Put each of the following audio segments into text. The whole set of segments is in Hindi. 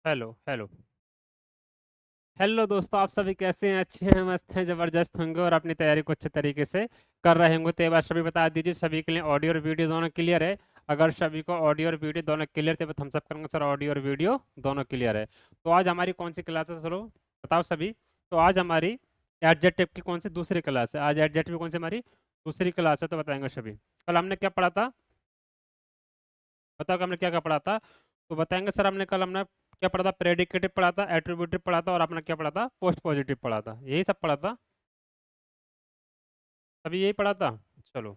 Hello hello. हेलो दोस्तों, आप सभी कैसे हैं? अच्छे हैं, मस्त हैं, जबरदस्त होंगे और अपनी तैयारी को अच्छे तरीके से कर रहे होंगे। तो एक बार सभी बता दीजिए, सभी के लिए ऑडियो और वीडियो दोनों क्लियर है? अगर सभी को ऑडियो और वीडियो दोनों क्लियर थे तो हम सब करेंगे सर ऑडियो और वीडियो दोनों क्लियर है। तो आज हमारी कौन सी क्लास है चलो बताओ सभी। तो आज हमारी एडजेक्टिव की कौन सी दूसरी क्लास है? आज एडजेक्टिव कौन सी हमारी दूसरी क्लास है, तो बताएंगे सभी। कल हमने क्या पढ़ा था? बताओ कि हमने क्या क्या पढ़ा था। तो बताएंगे सर, हमने क्या पढ़ा था? प्रेडिकेटिव पढ़ा था, एट्रीब्यूटिव पढ़ा था और अपना क्या पढ़ा था? पोस्ट पॉजिटिव पढ़ा था। यही सब पढ़ा था, अभी यही पढ़ा था। चलो,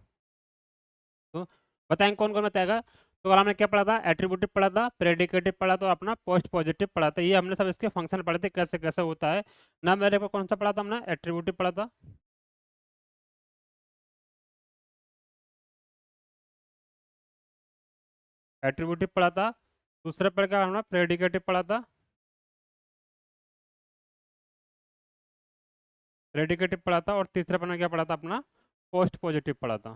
तो बताएंगे कौन कौन बताएगा। तो कल हमने क्या पढ़ा था? एट्रीब्यूटिव पढ़ा था, प्रेडिकेटिव पढ़ा था और अपना पोस्ट पॉजिटिव पढ़ा था। ये हमने सब इसके फंक्शन पढ़े थे, कैसे कैसे होता है ना। मेरे को कौन सा पढ़ा था? हमने एट्रीब्यूटिव पढ़ा था। एट्रीब्यूटिव पढ़ा था। दूसरे पढ़ का हमने प्रेडिकेटिव पढ़ा था। प्रेडिकेटिव पढ़ा था और तीसरे पढ़ में क्या पढ़ा था? अपना पोस्ट पॉजिटिव पढ़ा था।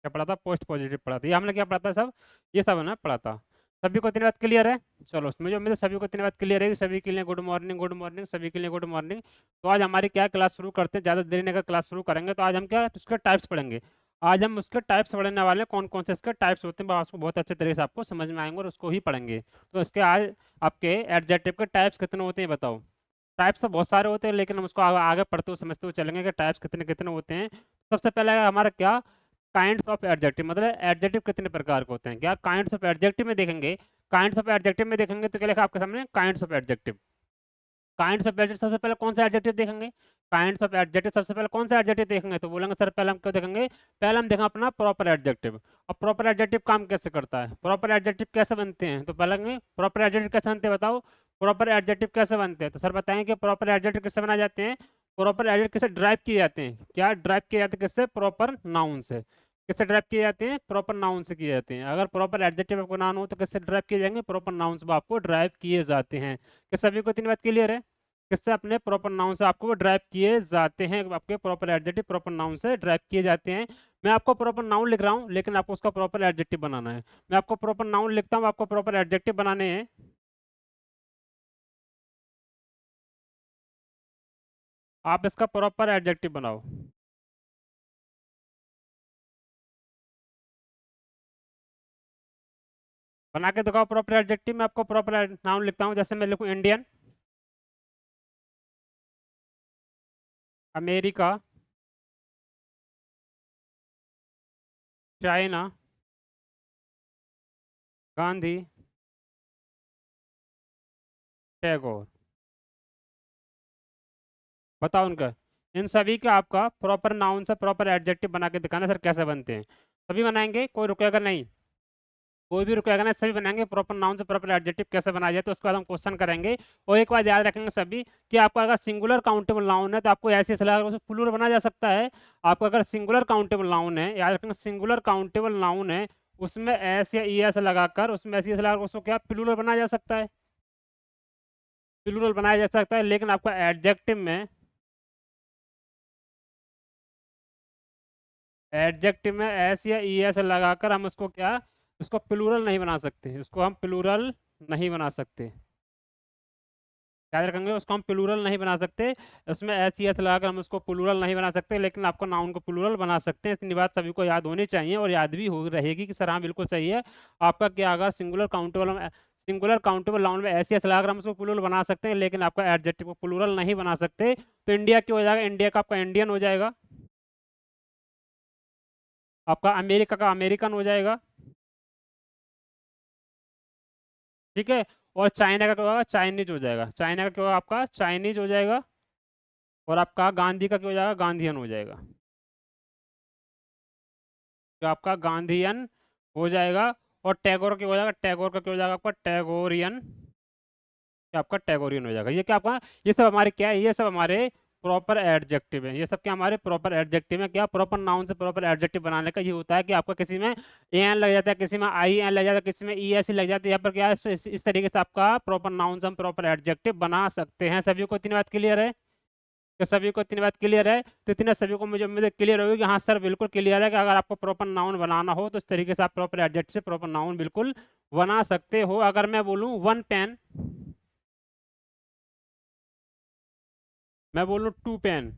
क्या पढ़ा था? पोस्ट पॉजिटिव पढ़ा था। ये हमने क्या पढ़ा था सब? ये सब हमने पढ़ा था। सभी को इतनी बात क्लियर है? चलो, मुझे उम्मीद है सभी को इतनी बात क्लियर है कि सभी के लिए गुड मॉर्निंग, गुड मॉर्निंग, सभी के लिए गुड मॉर्निंग। तो आज हमारी क्या क्लास शुरू करते हैं, ज़्यादा देरी नहीं कर क्लास शुरू करेंगे। तो आज हम क्या उसके टाइप्स पढ़ेंगे। आज हम उसके टाइप्स पढ़ने वाले हैं, कौन कौन से इसके टाइप्स होते हैं, आपको बहुत अच्छे तरीके से आपको समझ में आएंगे और उसको ही पढ़ेंगे। तो इसके आज आपके एडजेक्टिव के टाइप्स कितने होते हैं बताओ। टाइप्स तो बहुत सारे होते हैं, लेकिन हम उसको आगे पढ़ते हुए समझते हुए चलेंगे कि टाइप्स कितने कितने होते हैं। सबसे पहले हमारा क्या? काइंड्स ऑफ एडजेक्टिव, मतलब एडजेक्टिव कितने प्रकार के होते हैं। क्या काइंड्स ऑफ एडजेक्टिव में देखेंगे? काइंड्स ऑफ एडजेक्टिव में देखेंगे तो क्या लिखा आपके सामने? Kinds of adjective. Kinds of adjective सबसे पहले कौन सा एडजेक्टिव देखेंगे? काइंड्स ऑफ एडजेक्टिव सबसे पहले कौन सा एडजेक्टिव देखेंगे? तो बोलेंगे सर पहले हम क्यों देखेंगे? पहले हम देखेंगे अपना प्रॉपर एडजेक्टिव। अब प्रॉपर एडजेक्टिव काम कैसे करता है, प्रॉपर एडजेक्टिव कैसे बनते हैं, तो पहले प्रॉपर एडजेक्टिव कैसे बनते हैं बताओ। प्रॉपर एडजेक्टिव कैसे बनते हैं? तो सर बताएंगे कि प्रॉपर एडजेक्टिव किससे बनाए जाते हैं। प्रॉपर एडजेक्टिव किससे ड्राइव किए जाते हैं? क्या ड्राइव किए जाते हैं? किससे? प्रॉपर नाउन से। किससे ड्राइव किए जाते हैं? प्रॉपर नाउन से किए जाते हैं। अगर प्रॉपर एडजेक्टिव आपको नाउन हो तो किससे ड्राइव किए जाएंगे? प्रॉपर नाउन से आपको ड्राइव किए जाते हैं। कि सभी को इतनी बात क्लियर है? किससे? अपने प्रॉपर नाउन से आपको वो ड्राइव किए जाते हैं। आपके प्रॉपर एडजेक्टिव प्रॉपर नाउन से ड्राइव किए जाते हैं। मैं आपको प्रॉपर नाउन लिख रहा हूँ, लेकिन आपको उसका प्रॉपर एडजेक्टिव बनाना है। मैं आपको प्रॉपर नाउन लिखता हूँ, आपको प्रॉपर एडजेक्टिव बनाने हैं। आप इसका प्रॉपर एडजेक्टिव बनाओ। बना के दिखाओ प्रॉपर एडजेक्टिव। मैं आपको प्रॉपर नाउन लिखता हूँ, जैसे मैं लिखूँ Indian, America, China, Gandhi, Tagore. बताओ उनका। इन सभी का आपका प्रॉपर नाउन से प्रॉपर एडजेक्टिव बना के दिखाना। सर कैसे बनते हैं? सभी बनाएंगे, कोई रुकेगा नहीं। कोई भी रुकेगा ना, सभी बनाएंगे। प्रॉपर नाउन से प्रॉपर एडजेक्टिव कैसे बनाया जाए, तो उसके बाद हम क्वेश्चन करेंगे। और एक बात याद रखेंगे सभी, कि आपका अगर सिंगुलर काउंटेबल नाउन है तो आपको ऐसी सलाह उसे प्लूरल बनाया जा सकता है। आपका अगर सिंगुलर काउंटेबल नाउन है, याद रखेंगे सिंगुलर काउंटेबल नाउन है, उसमें एस या ई एस लगाकर उसमें ऐसी सलाह उसको क्या प्लूरल बनाया जा सकता है? प्लूरल बनाया जा सकता है। लेकिन आपका एडजेक्टिव में, एडजेक्टिव में एस या ई एस लगाकर हम उसको क्या, उसको प्लूरल नहीं बना सकते। उसको हम प्लूरल नहीं बना सकते। याद रखेंगे, उसको हम प्लूरल नहीं बना सकते। उसमें एस एस लगाकर हम उसको प्लूरल नहीं बना सकते, लेकिन आपको नाउन को प्लूरल बना सकते हैं। इतनी बात सभी को याद होनी चाहिए और याद भी हो रहेगी कि सर हाँ बिल्कुल सही है। आपका क्या, अगर सिंगुलर काउंटेबल नाउन में एस एस लगाकर हम उसको प्लूरल बना सकते हैं, लेकिन आपका एडजेक्टिव को प्लूरल नहीं बना सकते। तो इंडिया क्या हो जाएगा? इंडिया का आपका इंडियन हो जाएगा। आपका अमेरिका का अमेरिकन हो जाएगा। ठीक है। और चाइना का क्या होगा? चाइनीज हो जाएगा। चाइना का क्या होगा? आपका चाइनीज हो जाएगा। और आपका गांधी का क्या हो जाएगा? गांधीयन हो जाएगा। तो आपका गांधीयन हो जाएगा। और टैगोर क्या हो जाएगा? टैगोर का क्या हो जाएगा? आपका टैगोरियन। क्या आपका टैगोरियन हो जाएगा। ये क्या आपका, ये सब हमारे क्या है? ये सब हमारे प्रॉपर एडजेक्टिव है। ये सब क्या हमारे प्रॉपर एडजेक्टिव है। क्या प्रॉपर नाउन से प्रॉपर एडजेक्टिव बनाने का ये होता है कि आपका किसी में ए एन लग जाता है, किसी में आई एन लग जाता है, किसी में ई एस लग जाता है। यहाँ पर क्या है, इस तरीके से आपका प्रॉपर नाउन से हम प्रॉपर एडजेक्टिव बना सकते हैं। सभी को इतनी बात क्लियर है? कि सभी को इतनी बात क्लियर है? तो इतने सभी को मुझे उम्मीद है क्लियर होगी कि हाँ सर बिल्कुल क्लियर है कि अगर आपको प्रॉपर नाउन बनाना हो तो इस तरीके से आप प्रॉपर एडजेक्टिव से प्रॉपर नाउन बिल्कुल बना सकते हो। अगर मैं बोलूँ वन पेन, मैं बोलूँ टू पेन,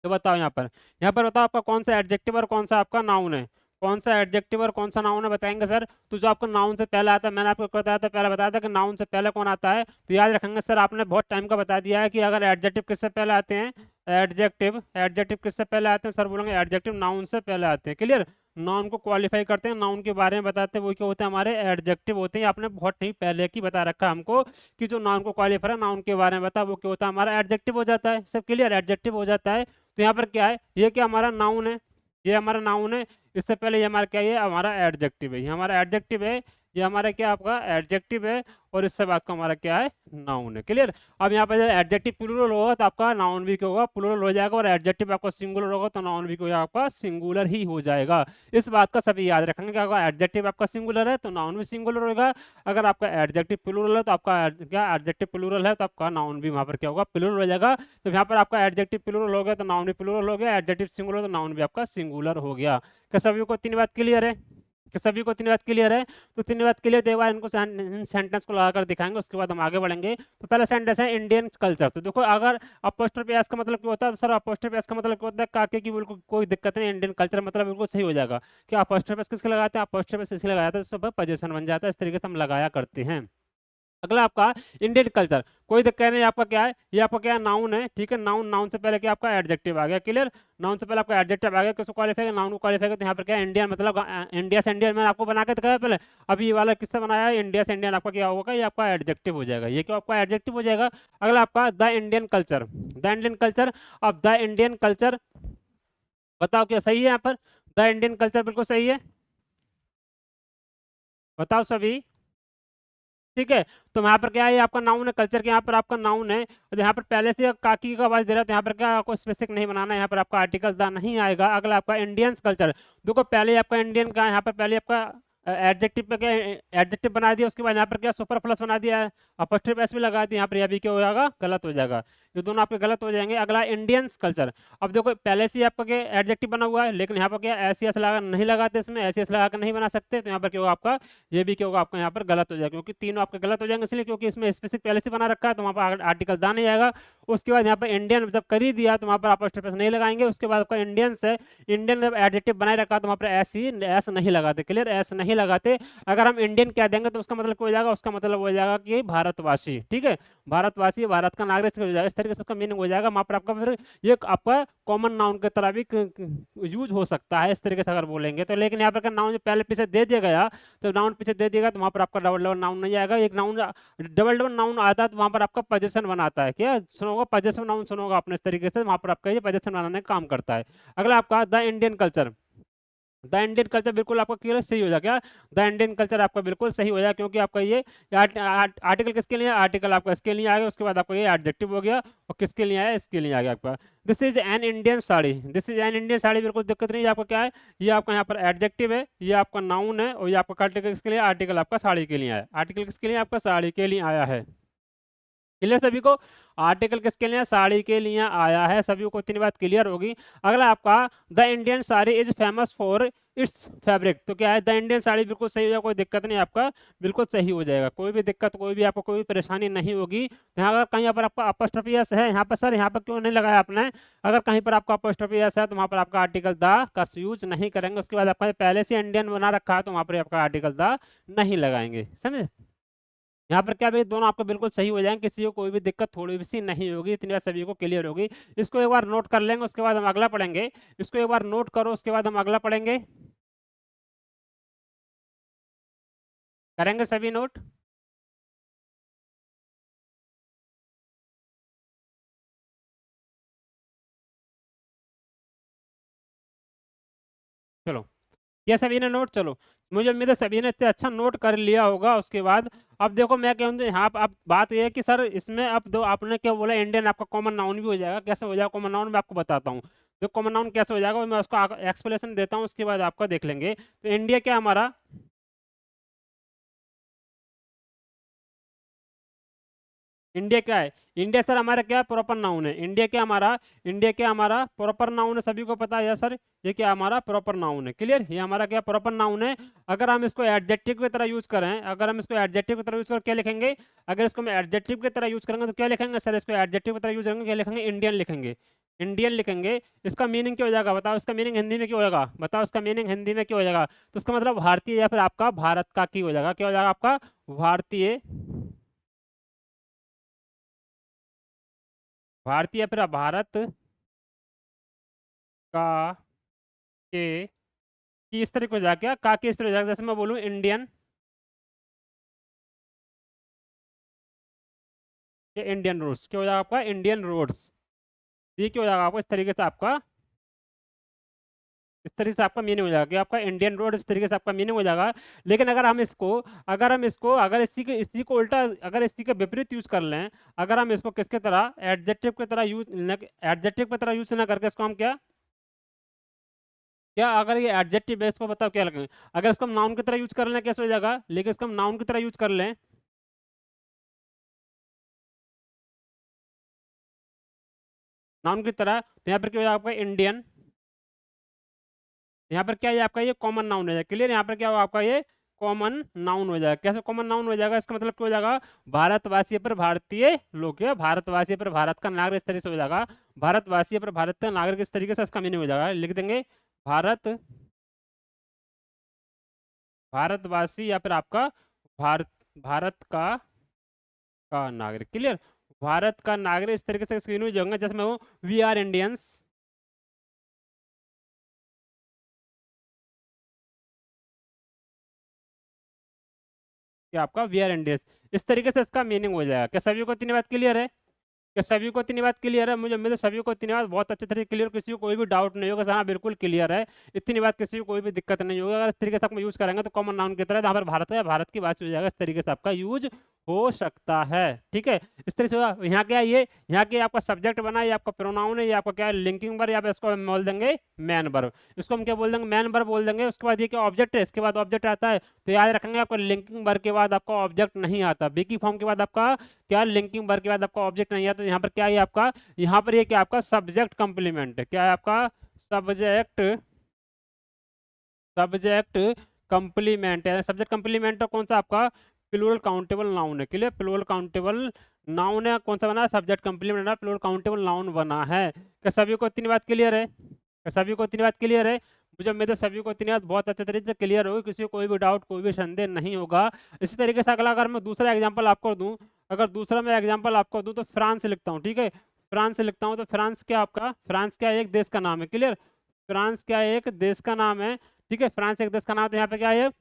तो बताओ यहाँ पर बताओ आपका कौन सा एडजेक्टिव और कौन सा आपका नाउन है? कौन सा एडजेक्टिव और कौन सा नाउन है बताएंगे सर? तो जो आपका नाउन से पहले आता है, मैंने आपको बताया था, पहले बताया था कि नाउन से पहले कौन आता है, तो याद रखेंगे सर, आपने बहुत टाइम का बता दिया है कि अगर एडजेक्टिव किससे पहले आते हैं, एडजेक्टिव एडजेक्टिव किससे पहले आते हैं सर? बोलेंगे एडजेक्टिव नाउन से पहले आते हैं। क्लियर? नाउन को क्वालिफाई करते हैं, नाउन के बारे में बताते हैं, वो क्या होते हैं? हमारे एडजेक्टिव होते हैं। आपने बहुत नहीं पहले की बता रखा है हमको कि जो नाउन को क्वालिफाई है, नाउन के बारे में बता, वो क्या होता है? हमारा एडजेक्टिव हो जाता है। सब क्लियर? एडजेक्टिव हो जाता है। तो यहाँ पर क्या है, ये क्या हमारा नाउन है, ये हमारा नाउन है। इससे पहले ये हमारा क्या है? ये हमारा एडजेक्टिव है, ये हमारा एडजेक्टिव है, ये हमारा क्या आपका एडजेक्टिव है, और इससे बाद का हमारा क्या है? नाउन है। क्लियर? अब यहाँ पर एडजेक्टिव प्लूरल होगा तो आपका नाउन भी क्या होगा? प्लूरल हो जाएगा, और एडजेक्टिव आपका सिंगुलर होगा तो नाउन भी क्या होगा? आपका सिंगुलर ही हो जाएगा। इस बात का सभी याद रखेंगे कि अगर एडजेक्टिव आपका सिंगुलर है तो नाउन भी सिंगुलर होगा, अगर आपका एडजेक्टिव प्लूरल है तो आपका क्या एडजेक्टिव प्लूरल है तो आपका नाउन भी वहाँ पर क्या होगा? प्लूरल हो जाएगा। तो यहाँ पर आपका एडजेक्टिव प्लूरल हो गया तो नाउन भी प्लूरल हो गया, एडजेक्टिव सिंगुलर तो नाउन भी आपका सिंगुलर हो गया। क्या सभी को तीन बात क्लियर है? कि सभी को तीन बात क्लियर है? तो तीन बात क्लियर, तो एक बार इनको सेंटेंस को लगाकर दिखाएंगे, उसके बाद हम आगे बढ़ेंगे। तो पहला सेंटेंस है इंडियन कल्चर। तो देखो, अगर अपोस्ट्रोफी एस का मतलब क्या होता है? तो सर अपोस्ट्रोफी एस का मतलब क्या होता है? काके की बिल्कुल कोई दिक्कत नहीं, इंडियन कल्चर मतलब बिल्कुल सही हो जाएगा। क्या अपोस्ट्रोफी एस किसके लगाते हैं? अपोस्ट्रोफी एस इसलिए लगाते हैं तो सब पोजीशन बन जाता है, इस तरीके से हम लगाया करते हैं। अगला आपका इंडियन कल्चर, कोई दिक्कत नहीं। आपका क्या है? ये आपका क्या नाउन है, ठीक है? नाउन, नाउन से पहले क्या आपका एडजेक्टिव आ गया। क्लियर? नाउन से पहले आपका एडजेक्टिव आ गया, किसको क्वालिफाई? नाउन को क्वालिफाई करते हैं। यहाँ पर क्या इंडियन मतलब इंडिया से इंडियन मैंने आपको बना के दिखाया पहले। अभी ये वाला किससे बनाया है? इंडिया से इंडियन। आपका क्या होगा? ये आपका एडजेक्टिव हो जाएगा, ये क्या आपका एडजेक्टिव हो जाएगा। अगला आपका the Indian culture, the Indian culture. अब द इंडियन कल्चर बताओ क्या सही है यहाँ पर? द इंडियन कल्चर बिल्कुल सही है, बताओ सभी। ठीक है? तो यहाँ पर क्या है? ये आपका नाउन है, कल्चर के यहाँ पर आपका नाउन है, और यहाँ पर पहले से काकी का आवाज दे रहा है तो यहाँ पर क्या आपको स्पेसिफिक नहीं बनाना है, यहाँ पर आपका आर्टिकल द नहीं आएगा। अगला आपका इंडियंस कल्चर, देखो पहले आपका इंडियन का, यहाँ पर पहले आपका एडजेक्टिव पे क्या एडजेक्टिव बना दिया, उसके बाद यहाँ पर क्या सुपर प्लस बना दिया है, अपोस्ट्रोफी एस भी लगा दिया, यहाँ पर यह भी क्या हो जाएगा? गलत हो जाएगा। ये दोनों आपके गलत हो जाएंगे। अगला इंडियंस कल्चर, अब देखो पहले से ही आपका क्या एडजेक्टिव बना हुआ है, लेकिन यहाँ पर क्या एस एस लगा नहीं लगाते, इसमें एस एस लगा कर नहीं बना सकते, तो यहाँ पर क्या होगा? आपका ये भी क्या होगा? आपका यहाँ पर गलत हो जाएगा, क्योंकि तीनों आपके गलत हो जाएंगे इसलिए क्योंकि इसमें स्पेसिफिक पहले से बना रखा है, तो वहाँ पर आर्टिकल दा नहीं आएगा। उसके बाद यहाँ पर इंडियन जब कर ही दिया तो वहाँ पर आप स्टेपस नहीं लगाएंगे। उसके बाद आपका इंडियंस है, इंडियन जब एडजेक्टिव बनाए रखा तो वहाँ पर एस ही एस नहीं लगाते। क्लियर? एस नहीं लगाते। अगर हम इंडियन कह देंगे तो उसका मतलब क्या हो जाएगा? उसका मतलब हो जाएगा कि भारतवासी। ठीक है? भारतवासी, भारत का नागरिक हो जाएगा, इस तरीके से उसका मीनिंग हो जाएगा। वहाँ पर आपका फिर ये आपका कॉमन नाउन की तरह भी यूज हो सकता है, इस तरीके से अगर बोलेंगे तो। लेकिन यहाँ पर नाउन जो पहले पीछे दे दिया गया, तो नाउन पीछे दे दिएगा तो वहां पर आपका डबल डबल नाउन नहीं आएगा। एक नाउन डबल डबल नाउन आता है तो वहां पर आपका पोजीशन बनाता है। क्या सुनोगा? पोजीशन नाउन सुनोगा अपने, इस तरीके से वहां पर आपका ये पोजीशन बनाने का काम करता है। अगला आपका the Indian culture, the Indian culture बिल्कुल आपका क्लियर सही हो जाएगा। द इंडियन कल्चर आपका बिल्कुल सही हो जाएगा, क्योंकि आपका ये आर्टिकल किसके लिए? आर्टिकल आपका इसके लिए आ गया, उसके बाद आपका ये एडजेक्टिव हो गया, और किसके लिए आया? इसके लिए आ गया आपका। This is an Indian sari, this is an Indian sari, बिल्कुल दिक्कत नहीं है। आपका क्या है? ये आपका यहाँ पर एडजेक्टिव है, ये आपका नाउन है, और ये आपका आर्टिकल किसके लिए? आर्टिकल आपका साड़ी के लिए आया, आर्टिकल किसके लिए? आपका साड़ी के लिए आया है। क्लियर सभी को? आर्टिकल किसके लिए? साड़ी के लिए आया है। सभी को इतनी बात क्लियर होगी। अगला आपका the Indian sari is famous for its fabric, तो क्या है? द इंडियन साड़ी बिल्कुल सही हो जाएगा, कोई दिक्कत नहीं, आपका बिल्कुल सही हो जाएगा, कोई भी दिक्कत, कोई भी आपको कोई परेशानी नहीं होगी। तो यहाँ अगर कहीं पर आपका अपॉस्ट्रोफी एस है, यहाँ पर सर यहाँ पर क्यों नहीं लगाया आपने? अगर कहीं पर आपका अपॉस्ट्रोफी एस है तो वहाँ पर आपका आर्टिकल द का यूज नहीं करेंगे। उसके बाद आपका पहले से इंडियन बना रखा है तो वहाँ पर आपका आर्टिकल द नहीं लगाएंगे। समझे? यहाँ पर क्या भाई, दोनों आपको बिल्कुल सही हो जाएंगे, किसी को कोई भी दिक्कत थोड़ी भी सी नहीं होगी। इतनी बात सभी को क्लियर होगी। इसको एक बार नोट कर लेंगे, उसके बाद हम अगला पढ़ेंगे। इसको एक बार नोट करो, उसके बाद हम अगला पढ़ेंगे। करेंगे सभी नोट? चलो, ये सभी ने नोट, चलो मुझे उम्मीद है सभी ने इतने अच्छा नोट कर लिया होगा। उसके बाद अब देखो मैं कहूँ यहाँ अब बात ये है कि सर इसमें अब दो आपने क्या बोला, इंडियन आपका कॉमन नाउन भी हो जाएगा। कैसे हो जाएगा कॉमन नाउन? मैं आपको बताता हूँ। जो कॉमन नाउन कैसे हो जाएगा वो मैं उसका एक्सप्लेनेशन देता हूँ, उसके बाद आपका देख लेंगे। तो इंडिया क्या हमारा? इंडिया क्या है? इंडिया सर हमारा क्या प्रॉपर नाउन है। इंडिया क्या हमारा प्रॉपर नाउन है, सभी को पता है सर। ये क्या हमारा प्रॉपर नाउन है, क्लियर। ये हमारा क्या प्रॉपर नाउन है। अगर हम इसको एडजेक्टिव की तरह यूज करें, अगर हम इसको एडजेक्टिव की तरह यूज कर क्या लिखेंगे? अगर इसको हम एडजेक्टिव की तरह यूज करेंगे तो क्या लिखेंगे सर? इसको एडजेक्टिव की तरह यूज करेंगे, क्या लिखेंगे? इंडियन लिखेंगे। इंडियन लिखेंगे। इसका मीनिंग क्या हो जाएगा बताओ? इसका मीनिंग हिंदी में क्या हो जाएगा बताओ? इसका मीनिंग हिंदी में क्या हो जाएगा? तो इसका मतलब भारतीय या फिर आपका भारत का की हो जाएगा। क्या हो जाएगा आपका? भारतीय। भारतीय या फिर भारत का के की इस तरह को जाएगा। क्या का के इस तरह हो जाएगा? जैसे मैं बोलूँ इंडियन, ये इंडियन रोड्स क्या हो जाएगा आपका? Indian roads. ये क्या हो जाएगा आपको? इस तरीके से आपका, इस तरीके से आपका मीनिंग हो जाएगा कि आपका इंडियन रोड, इस तरीके से आपका मीनिंग हो जाएगा। लेकिन अगर इसी को उल्टा, अगर इसी के विपरीत यूज कर लें, अगर हम इसको किसके तरह, एडजेक्टिव की तरह यूज ना करके इसको हम क्या क्या अगर ये एडजेक्टिव है, इसको बताओ क्या लगेंगे? अगर इसको हम नाउन की तरह यूज कर लें कैसे हो जाएगा? लेकिन इसको हम नाउन की तरह यूज कर लें, नाउन की तरह, तो यहाँ पर क्या हो जाएगा आपका? इंडियन। यहाँ पर क्या है आपका? ये कॉमन नाउन हो जाएगा, क्लियर। यहाँ पर क्या होगा आपका? ये कॉमन नाउन हो जाएगा। कैसे कॉमन नाउन हो जाएगा? इसका मतलब क्या हो जाएगा? भारतवासी पर भारतीय लोग, क्या भारतवासी पर भारत का नागरिक, इस तरीके से हो जाएगा। भारतवासी पर भारत का नागरिक, इस तरीके से इसका मीनिंग हो जाएगा। लिख देंगे भारत, भारतवासी या फिर आपका भारत, भारत का नागरिक, क्लियर। भारत का नागरिक, इस तरीके से स्क्रीन में जाऊंगा। जैसे मैं हूँ वी आर इंडियंस, क्या आपका वी आर इंडियंस, इस तरीके से इसका मीनिंग हो जाएगा। क्या सभी को इतनी बात क्लियर है? क्या सभी को इतनी बात क्लियर है? मुझे उम्मीद है सभी को इतनी बात बहुत अच्छे तरीके क्लियर, किसी को कोई भी डाउट नहीं होगा। हाँ बिल्कुल क्लियर है, इतनी बात किसी को कोई भी दिक्कत नहीं होगी। अगर इस तरीके से आप यूज करेंगे तो कॉमन नाउन की तरह यहाँ पर भारत है, भारत की बात हो जाएगा, इस तरीके से आपका यूज हो सकता है। ठीक है, इस तरह से होगा। यहाँ क्या है? ये यहाँ के आपका सब्जेक्ट बना, ये आपका प्रोनाउन है, ये आपका क्या है? लिंकिंग वर्ब, या फिर इसको हम बोल देंगे मैन वर्ब। इसको हम क्या बोल देंगे? मैन वर्ब बोल देंगे। उसके बाद ये क्या ऑब्जेक्ट है, इसके बाद ऑब्जेक्ट आता है। तो याद रखेंगे आपका लिंकिंग वर्ब के बाद आपका ऑब्जेक्ट नहीं आता, बी की फॉर्म के बाद आपका क्या? लिंकिंग वर्ब के बाद आपका ऑब्जेक्ट नहीं आता। तो यहाँ पर क्या है आपका? यहाँ पर ये क्या आपका? सब्जेक्ट कंप्लीमेंट है। क्या है आपका? सब्जेक्ट, सब्जेक्ट कंप्लीमेंट है। सब्जेक्ट कंप्लीमेंट कौन सा आपका? प्लूरल काउंटेबल नाउन है, क्लियर। प्लूरल काउंटेबल नाउन है, कौन सा बना? सब्जेक्ट कंप्लीमेंट बना, प्लूरल काउंटेबल नाउन बना है। क्या सभी को इतनी बात क्लियर है? क्या सभी को इतनी बात क्लियर है? मुझे उम्मीद है सभी को इतनी बात बहुत अच्छे तरीके से क्लियर होगी, किसी को कोई भी डाउट, कोई भी संदेह नहीं होगा। इसी तरीके से अगला अगर मैं दूसरा एग्जाम्पल आपको दूं, अगर दूसरा मैं एग्जाम्पल आपको दूं तो फ्रांस लिखता हूँ, ठीक है। फ्रांस लिखता हूँ तो फ्रांस क्या आपका? फ्रांस क्या एक देश का नाम है, क्लियर। फ्रांस क्या एक देश का नाम है, ठीक है। फ्रांस एक देश का नाम है। तो यहाँ पे क्या है?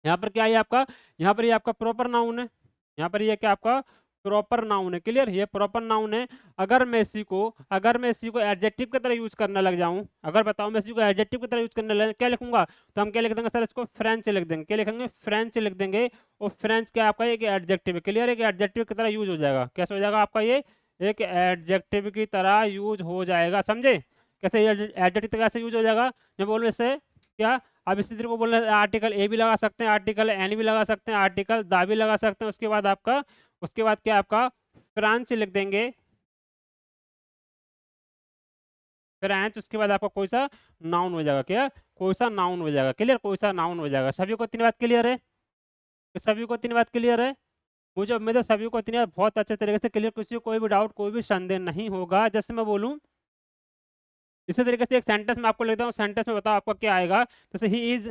यहाँ पर क्या है आपका? यहाँ पर ये आपका प्रॉपर नाउन है। यहाँ पर ये क्या आपका? प्रॉपर नाउन है, क्लियर। ये प्रॉपर नाउन है। अगर मैं इसी को एडजेक्टिव की तरह यूज करने लग जाऊं, अगर बताओ मैं इसी को एडजेक्टिव की तरह यूज करने लग, क्या लिखूंगा? तो हम क्या लिख देंगे सर? इसको फ्रेंच लिख देंगे। क्या लिखेंगे? फ्रेंच लिख देंगे। और फ्रेंच क्या आपका? एक एडजेक्टिव है, क्लियर। एक एडजेक्टिव की तरह यूज हो जाएगा। कैसे हो जाएगा आपका? ये एक एडजेक्टिव की तरह यूज हो जाएगा, समझे? कैसे एडजेक्टिव तरह से यूज हो जाएगा? मैं बोलूँ इससे क्या? अब इसी तरह को बोलना, आर्टिकल ए भी लगा सकते हैं, आर्टिकल एन भी लगा सकते हैं, आर्टिकल दा भी लगा सकते हैं। उसके बाद आपका, उसके बाद क्या आपका? फ्रांच लिख देंगे, फ्रेंच। उसके बाद आपका कोई सा नाउन हो जाएगा, क्या? कोई सा नाउन हो जाएगा, क्लियर। कोई सा नाउन हो जाएगा। सभी को इतनी बात क्लियर है? तो सभी को इतनी बात क्लियर है? मुझे उम्मीद है सभी को इतनी बात बहुत अच्छे तरीके से क्लियर, किसी को कोई भी डाउट, कोई भी संदेह नहीं होगा। जैसे मैं बोलूँ इसी तरीके से एक सेंटेंस में आपको लिखता हूँ, सेंटेंस में बताओ आपका क्या आएगा। जैसे he is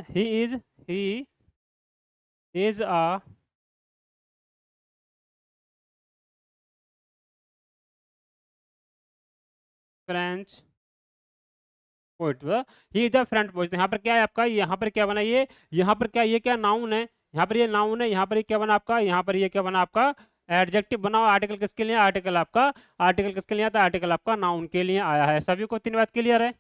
a French poet, he is a front poet. यहाँ पर क्या है आपका? यहाँ पर क्या बना? यहाँ पर क्या? ये क्या नाउन है? यहाँ पर ये नाउन है। यहाँ पर ये क्या बना आपका? यहाँ पर ये क्या बना आपका? एडजेक्टिव बनाओ। आर्टिकल किसके लिए? आर्टिकल आपका, आर्टिकल किसके लिए आता है? आर्टिकल आपका नाउन के लिए आया है। सभी को इतनी बात क्लियर है?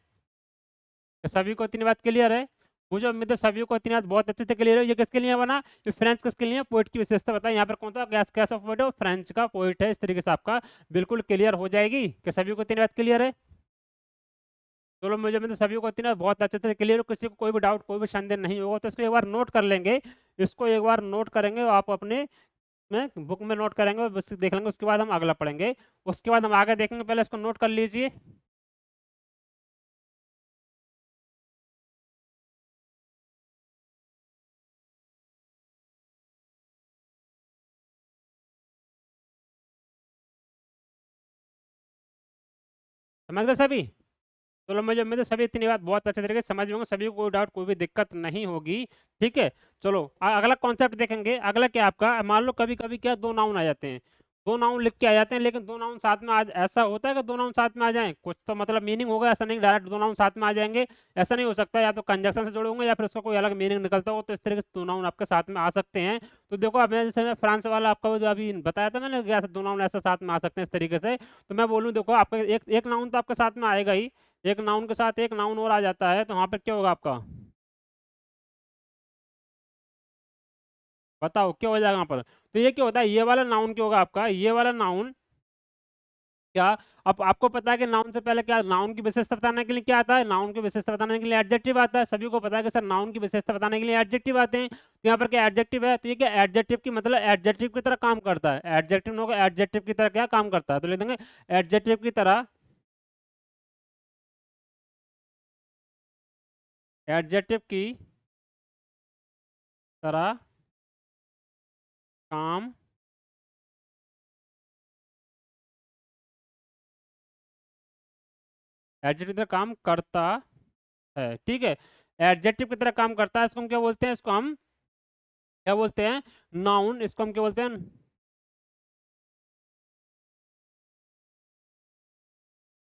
सभी को इतनी बात क्लियर है? मुझे उम्मीद है सभी को इतनी बात बहुत अच्छे से क्लियर है। ये किसके लिए बना? ये फ्रेंच किसके लिए? पोइट की विशेषता बताए। यहाँ पर कौन सा कैसा पोइट है? फ्रेंच का पोइट है। इस तरीके से आपका बिल्कुल क्लियर हो जाएगी। क्या सभी को इतनी बात क्लियर है? चलो, मुझे मतलब सभी को इतना बहुत अच्छे से क्लियर हो, किसी को कोई भी डाउट, कोई भी संदेह नहीं होगा। तो इसको एक बार नोट कर लेंगे, इसको एक बार नोट करेंगे आप अपने में बुक में नोट करेंगे, बस देख लेंगे, उसके बाद हम अगला पढ़ेंगे, उसके बाद हम आगे देखेंगे। पहले इसको नोट कर लीजिए। समझ गए सभी? चलो, मुझे उम्मीद है सभी इतनी बात बहुत अच्छे तरीके से समझ होंगे, सभी को कोई डाउट कोई भी दिक्कत नहीं होगी। ठीक है, चलो अगला कॉन्सेप्ट देखेंगे। अगला क्या आपका, मान लो कभी कभी क्या दो नाउन आ जाते हैं, दो नाउन लिख के आ जाते हैं, लेकिन दो नाउन साथ में आज ऐसा होता है कि दो नाउन साथ में आ जाएं, कुछ तो मतलब मीनिंग होगा, ऐसा नहीं डायरेक्ट दो नाउन साथ में आ जाएंगे। ऐसा नहीं हो सकता, या तो कंजक्शन से जुड़े होंगे या फिर उसका कोई अलग मीनिंग निकलता हो, तो इस तरीके से दो नाउन आपके साथ में आ सकते हैं। तो देखो, अब मैं जैसे मैं फ्रांस वाला आपका वो जो अभी बताया था मैंने, ऐसे दो नाउन ऐसे साथ में आ सकते हैं इस तरीके से। तो मैं बोलूँ, देखो आपका एक एक नाउन तो आपके साथ में आएगा ही, एक नाउन के साथ एक नाउन और आ जाता है, तो वहां पर क्या होगा आपका, बताओ क्या हो जाएगा वहां पर? तो ये क्या होता है, ये वाला नाउन क्या होगा आपका, ये वाला नाउन क्या, अब आपको पता है कि नाउन से पहले क्या, नाउन की विशेषता बताने के लिए क्या आता है, नाउन की विशेषता बताने के लिए एडजेक्टिव आता है। सभी को पता है कि सर नाउन की विशेषता बताने के लिए एडजेक्टिव आते हैं, तो यहाँ पर क्या एडजेक्टिव है, तो ये क्या एडजेक्टिव की मतलब एडजेक्टिव की तरह काम करता है, एडजेक्टिव होगा एडजेक्टिव की तरह क्या काम करता है, तो लिख देंगे एडजेक्टिव की तरह, एडजेक्टिव की तरह काम, एडजेक्टिव की तरह काम करता है। ठीक है, एडजेक्टिव की तरह काम करता है, इसको हम क्या बोलते हैं, इसको हम क्या बोलते हैं, नाउन। इसको हम क्या बोलते हैं,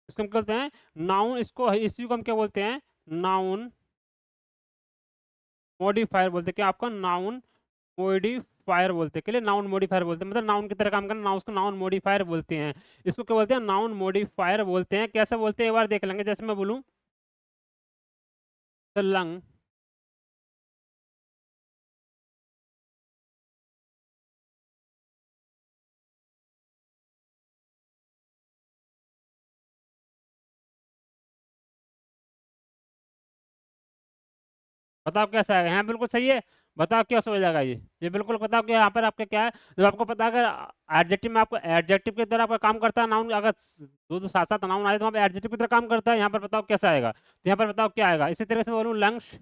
इसको हम क्या बोलते हैं, नाउन। इसको इसी को हम क्या बोलते हैं, नाउन मॉडिफायर बोलते हैं। क्या आपका नाउन मॉडिफायर बोलते हैं, के लिए नाउन मॉडिफायर बोलते हैं, मतलब नाउन की तरह काम करना, नाउन, उसको नाउन मॉडिफायर बोलते हैं। इसको क्या बोलते हैं, नाउन मॉडिफायर बोलते हैं। कैसे बोलते हैं एक बार देख लेंगे। जैसे मैं बोलूँ लंग, बताओ कैसा आएगा, यहाँ बिल्कुल सही है। बताओ क्या हो जाएगा ये बिल्कुल बताओ कि यहाँ पर आपका क्या है। जब आपको पता है अगर एडजेक्टिव में आपको एडजेक्टिव की तरह आपका काम करता है नाउन, अगर दो दो साथ साथ नाउन आए तो वहाँ पे एडजेक्टिव की तरह काम करता है। यहाँ पर बताओ कैसा आएगा, तो यहाँ पर बताओ क्या आएगा। इसी तरह से बोलूँ लंग्स,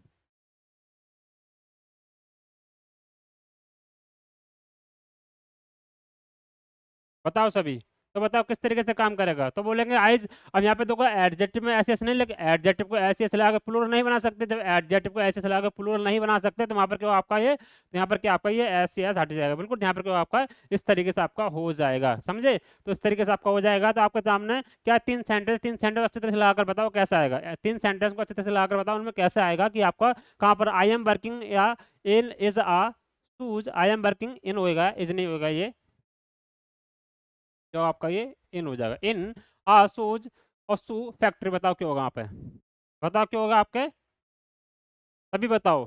बताओ सभी, तो बताओ किस तरीके से काम करेगा, तो बोलेंगे आइज। अब यहाँ पे देखो एडजेक्टिव में ऐसे ऐसे नहीं, लेकिन एडजेक्टिव को ऐसे ऐसे लगा के प्लूरल नहीं बना सकते। जब एडजेक्टिव को ऐसे ऐसे लगा के प्लूरल नहीं बना सकते, तो वहाँ पर क्या आपका ये, तो यहाँ पर क्या आपका ये ऐसे ऐसे हट जाएगा बिल्कुल। यहाँ पर क्या आपका इस तरीके से आपका हो जाएगा, समझे? तो इस तरीके से आपका हो जाएगा। तो आपके सामने क्या तीन सेंटेंस अच्छी तरह से लगाकर बताओ कैसा आएगा। तीन सेंटेंस को अच्छी तरह से लगाकर बताओ, उनमें कैसे आएगा कि आपका कहाँ पर आई एम वर्किंग या in is a shoes, I am working in होएगा, इज नहीं होएगा ये, जो आपका ये इन हो जाएगा, इन आ शूज और शू फैक्ट्री। बताओ क्या होगा वहाँ पे, बताओ क्या होगा आपके, सभी बताओ,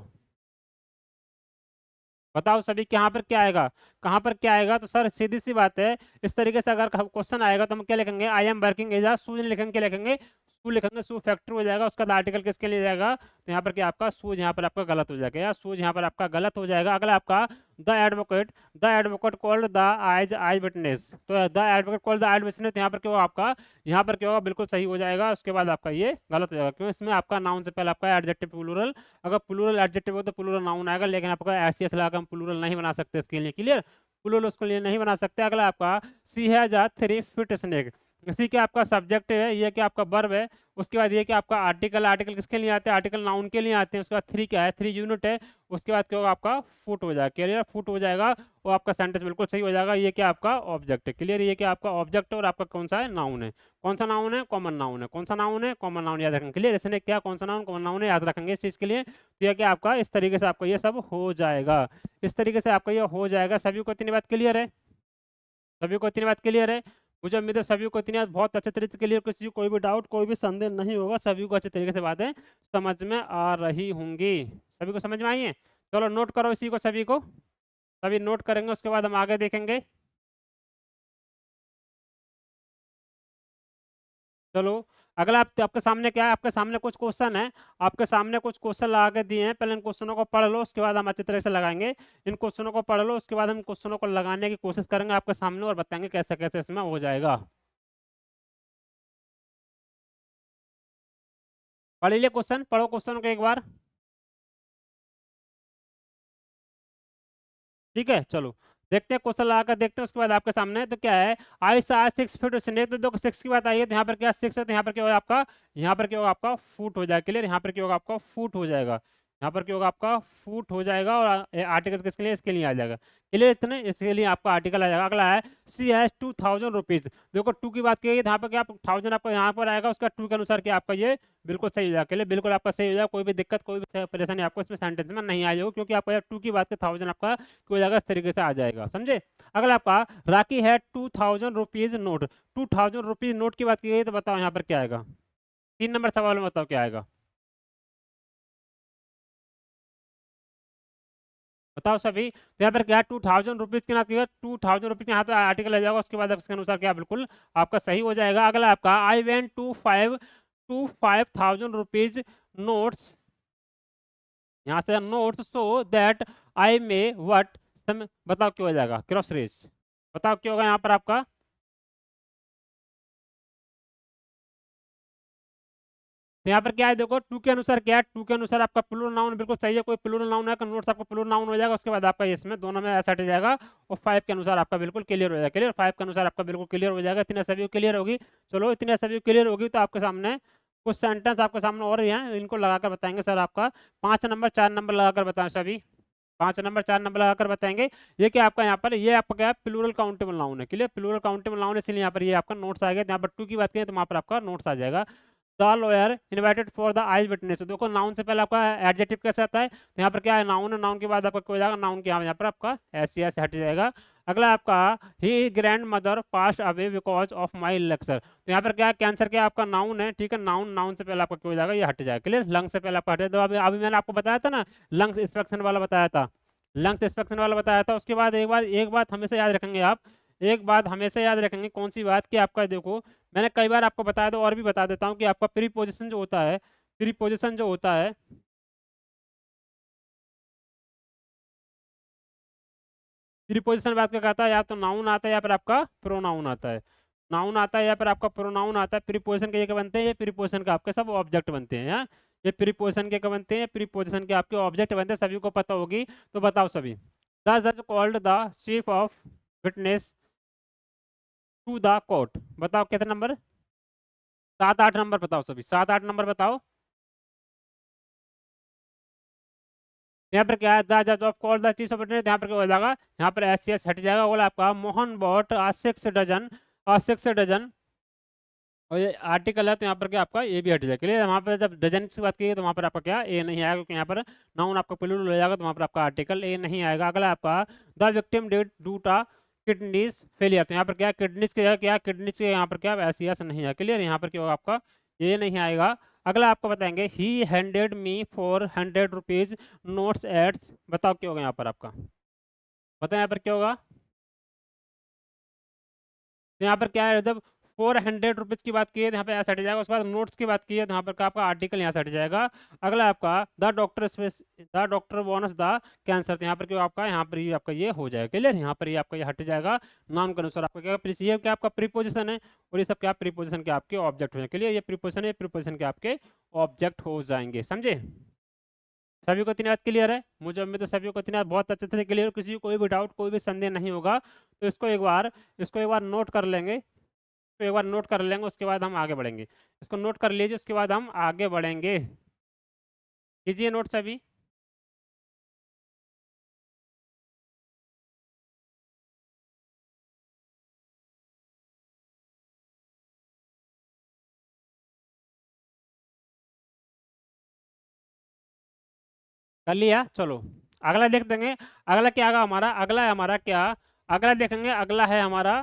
बताओ सभी कि यहाँ पर क्या आएगा, कहाँ पर क्या आएगा। तो सर सीधी सी बात है, इस तरीके से अगर क्वेश्चन आएगा तो हम क्या लिखेंगे, I am working as a shoes लिखेंगे, क्या लिखेंगे, शू लिखेंगे, शू फैक्ट्री हो जाएगा। उसका आर्टिकल किसके लिए जाएगा, तो यहाँ पर क्या आपका शूज यहाँ पर आपका गलत हो जाएगा, या शूज यहाँ पर आपका गलत हो जाएगा। अगला आपका the advocate called the eye witness, तो the advocate called the eye witness, यहाँ पर क्या होगा आपका, यहाँ पर क्या होगा बिल्कुल सही हो जाएगा। उसके बाद आपका ये गलत हो जाएगा, क्यों, इसमें आपका नाउन से पहले आपका एडजेक्टिव प्लूरल, अगर प्लूरल एडजेक्टिव हो तो प्लूरल नाउन आएगा, लेकिन आपका एस सी एस लगा हम प्लूरल नहीं बना सकते इसके लिए, क्लियर, प्लूरल उसके लिए नहीं बना सकते। अगला आपका सी हैज अ 3 फीट स्नेक, इसी के आपका सब्जेक्ट है, ये क्या आपका वर्ब है। उसके बाद ये कि आपका आर्टिकल, आर्टिकल किसके लिए आते हैं, आर्टिकल नाउन के लिए आते हैं। उसके बाद थ्री क्या है, थ्री यूनिट है। उसके बाद क्या होगा आपका फुट हो जाएगा, क्लियर, फुट हो जाएगा, और आपका सेंटेंस बिल्कुल सही हो जाएगा। ये क्या आपका ऑब्जेक्ट है, क्लियर, ये क्या आपका ऑब्जेक्ट है, और आपका कौन सा है, नाउन है। कौन सा नाउन है, कॉमन नाउन है, कौन सा नाउन है, कॉमन नाउन, याद रखेंगे, क्लियर। इसने क्या, कौन सा नाउन, कॉमन नाउन है, याद रखेंगे इस चीज़ के लिए। तो ये क्या आपका इस तरीके से आपका ये सब हो जाएगा, इस तरीके से आपका ये हो जाएगा। सभी को इतनी बात क्लियर है, सभी को इतनी बात क्लियर है। मुझे उम्मीद है सभी को इतनी बात बहुत अच्छे तरीके से क्लियर, किसी को कोई भी डाउट कोई भी संदेह नहीं होगा, सभी को अच्छे तरीके से बातें समझ में आ रही होंगी। सभी को समझ में आई है? चलो नोट करो इसी को, सभी को, सभी नोट करेंगे, उसके बाद हम आगे देखेंगे। चलो अगला आपके सामने क्या है, आपके सामने कुछ क्वेश्चन है, आपके सामने कुछ क्वेश्चन लगा के दिए हैं, पहले इन क्वेश्चनों को पढ़ लो, उसके बाद हम अच्छी तरह से लगाएंगे। इन क्वेश्चनों को पढ़ लो, उसके बाद हम क्वेश्चनों को लगाने की कोशिश करेंगे आपके सामने और बताएंगे कैसे कैसे इसमें हो जाएगा। पढ़ लीजिए क्वेश्चन, पढ़ो क्वेश्चन को एक बार। ठीक है, चलो देखते हैं क्वेश्चन लगा कर देखते हैं, उसके बाद आपके सामने तो क्या है, आई सा 6 फीट स्नेक, तो देखो 6 की बात आई है, तो यहाँ पर क्या 6 है, तो यहाँ पर क्या होगा आपका, यहाँ पर क्या होगा आपका फुट हो जाएगा, क्लियर, यहाँ पर क्या होगा आपका फुट हो जाएगा, यहाँ पर क्या होगा आपका फुट हो जाएगा, और आर्टिकल किसके लिए, इसके लिए आ जाएगा, क्लियर, इतने इसके लिए आपका आर्टिकल आ जाएगा। अगला है सी हैज 2000 रुपीज, देखो 2 की बात की है, यहाँ पर क्या 1000 आपको यहाँ पर आएगा, उसका 2 के अनुसार क्या आपका ये बिल्कुल सही हो जाएगा, क्लियर, बिल्कुल आपका सही हो जाएगा, कोई भी दिक्कत कोई भी परेशानी आपको इसमें सेंटेंस में नहीं आई होगी, क्योंकि आपका 2 की बात के 1000 आपका हो जाएगा, इस तरीके से आ जाएगा, समझे। अगला आपका राखी है 2000 रुपीज नोट, 2000 रुपीज नोट की बात की गई, तो बताओ यहाँ पर क्या आएगा, 3 नंबर सवाल में बताओ क्या आएगा, बताओ सभी। तो यहाँ पर क्या 2000 रुपीज की बात की 2000 रुपीज यहाँ पे आर्टिकल आ जाएगा, उसके बाद इसके अनुसार क्या बिल्कुल आपका सही हो जाएगा। अगला आपका I went to 5000 rupees notes, यहाँ से notes so that I may what some, बताओ क्यों हो जाएगा ग्रोसरीज, बताओ क्यों होगा यहाँ पर आपका, तो यहाँ पर क्या है देखो 2 के अनुसार क्या है, 2 के अनुसार आपका प्लूरल नाउन बिल्कुल सही है, कोई प्लूरल नाउन है नोट्स आपका प्लूरल नाउन हो जाएगा, उसके बाद आपका इसमें दोनों में ऐसा हट जाएगा, और 5 के अनुसार आपका बिल्कुल क्लियर हो जाएगा, क्लियर, 5 के अनुसार आपका बिल्कुल क्लियर हो जाएगा, इतने सभी क्लियर होगी। चलो इतने सभी क्लियर होगी, तो आपके सामने कुछ सेंटेंस आपके सामने और ही हैं, इनको लगाकर बताएंगे सर, आपका 5 नंबर 4 नंबर लगाकर बताएं सभी, 5 नंबर 4 नंबर लगाकर बताएंगे। ये क्या आपका यहाँ पर, ये आपका क्या है प्लूरल काउंटेबल नाउन है, क्लियर, प्लूरल काउंटेबल नाउन है, इसलिए यहाँ पर ये आपका नोट्स आ गया, यहाँ पर 2 की बात करें तो वहाँ पर आपका नोट्स आ जाएगा। The lawyer invited for the eye witness, देखो नाउन से पहले आपका एडजेक्टिव कैसे आता है, तो यहाँ पर क्या है नाउन है, नाउन के बाद आपका क्या हो जाएगा, नाउन के यहाँ पर आपका एस सी एस हट जाएगा। अगला आपका he grand mother passed away because of my lecture, तो यहाँ पर क्या है कैंसर क्या आपका नाउन है, ठीक है, नाउन, नाउन से पहले आपका क्या हो जाएगा, ये हट जाएगा, क्लियर, लंग से पहले आपका हट जाएगा। तो अभी अभी मैंने आपको बताया था ना, लंग्स इंस्पेक्शन वाला बताया था, लंग्स इंस्पेक्शन वाला बताया था, उसके बाद एक बात हमेशा याद रखेंगे आप, एक बात हमेशा याद रखेंगे, कौन सी बात कि आपका देखो मैंने कई बार आपको बताया था और भी बता देता हूँ कि आपका प्रीपोजिशन जो होता है, प्रीपोजिशन जो होता है, प्रीपोजिशन बात क्या कहता है, या तो नाउन आता है या फिर आपका प्रोनाउन आता है, नाउन आता है या फिर आपका प्रोनाउन आता है। प्रीपोजिशन के ये क्या बनते हैं, ये प्रीपोजिशन के आपके सब ऑब्जेक्ट बनते हैं, हाँ, ये प्रीपोजिशन के क्या बनते हैं, प्रीपोजिशन के आपके ऑब्जेक्ट बनते हैं, सभी को पता होगी, तो बताओ सभी। द जज called the chief of witness to the court, बताओ कितने नंबर, 7 8 नंबर बताओ सभी, 7 8 नंबर बताओ। यहाँ पर क्या है, द जज of call the chief of witness, यहाँ पर क्या हो जाएगा, यहाँ पर एस सी एस हट जाएगा, बोला आपका मोहन बॉट 6 डजन, 6 डजन, और ये आर्टिकल है तो यहाँ पर क्या आपका ए भी हट जाएगा, क्लियर, वहाँ पर जब डजन की बात की तो वहाँ पर आपका क्या ए नहीं आएगा, क्योंकि यहाँ पर नाउन आपका प्लूरल हो जाएगा, तो वहाँ पर आपका आर्टिकल ए नहीं आएगा। अगला आपका द विक्टिम डिड डू टा किडनीज फेलियर, तो यहाँ पर क्या किडनीज के क्या किडनीज के यहाँ पर क्या ऐसी ऐसा नहीं है, क्लियर, यहाँ पर क्या होगा आपका ये नहीं आएगा। अगला आपको बताएंगे he handed me 400 rupees notes एड्स, बताओ क्या होगा यहाँ पर आपका, बताओ यहाँ पर क्या होगा, तो यहाँ पर क्या है जब 400 रुपीज की बात की है तो यहाँ पे ऐसा हट जाएगा, उसके बाद नोट्स की बात की है तो यहाँ पर का आपका आर्टिकल यहाँ से हट जाएगा। अगला आपका the doctor wants the cancer, तो यहाँ पर क्यों आपका यहाँ पर ये आपका ये हो जाएगा, क्लियर, यहाँ पर ये आपका ये हट जाएगा, नाउन के अनुसार आपका क्या ये क्या आपका प्रीपोजिशन है, और ये सब क्या प्रीपोजिशन के आपके ऑब्जेक्ट हो जाएंगे, क्लियर, ये प्रीपोजिशन है, प्रीपोजिशन के आपके ऑब्जेक्ट हो जाएंगे, समझे। सभी को इतनी बात क्लियर है, मुझे उम्मीद है सभी को इतनी बात बहुत अच्छे से क्लियर, किसी को कोई भी डाउट कोई भी संदेह नहीं होगा, तो इसको एक बार नोट कर लेंगे, तो एक बार नोट कर लेंगे, उसके बाद हम आगे बढ़ेंगे, इसको नोट कर लीजिए, उसके बाद हम आगे बढ़ेंगे, कीजिए नोट सभी। कर लिया, चलो अगला देख देंगे, अगला क्या आगा हमारा, अगला है हमारा क्या, अगला देखेंगे, अगला है हमारा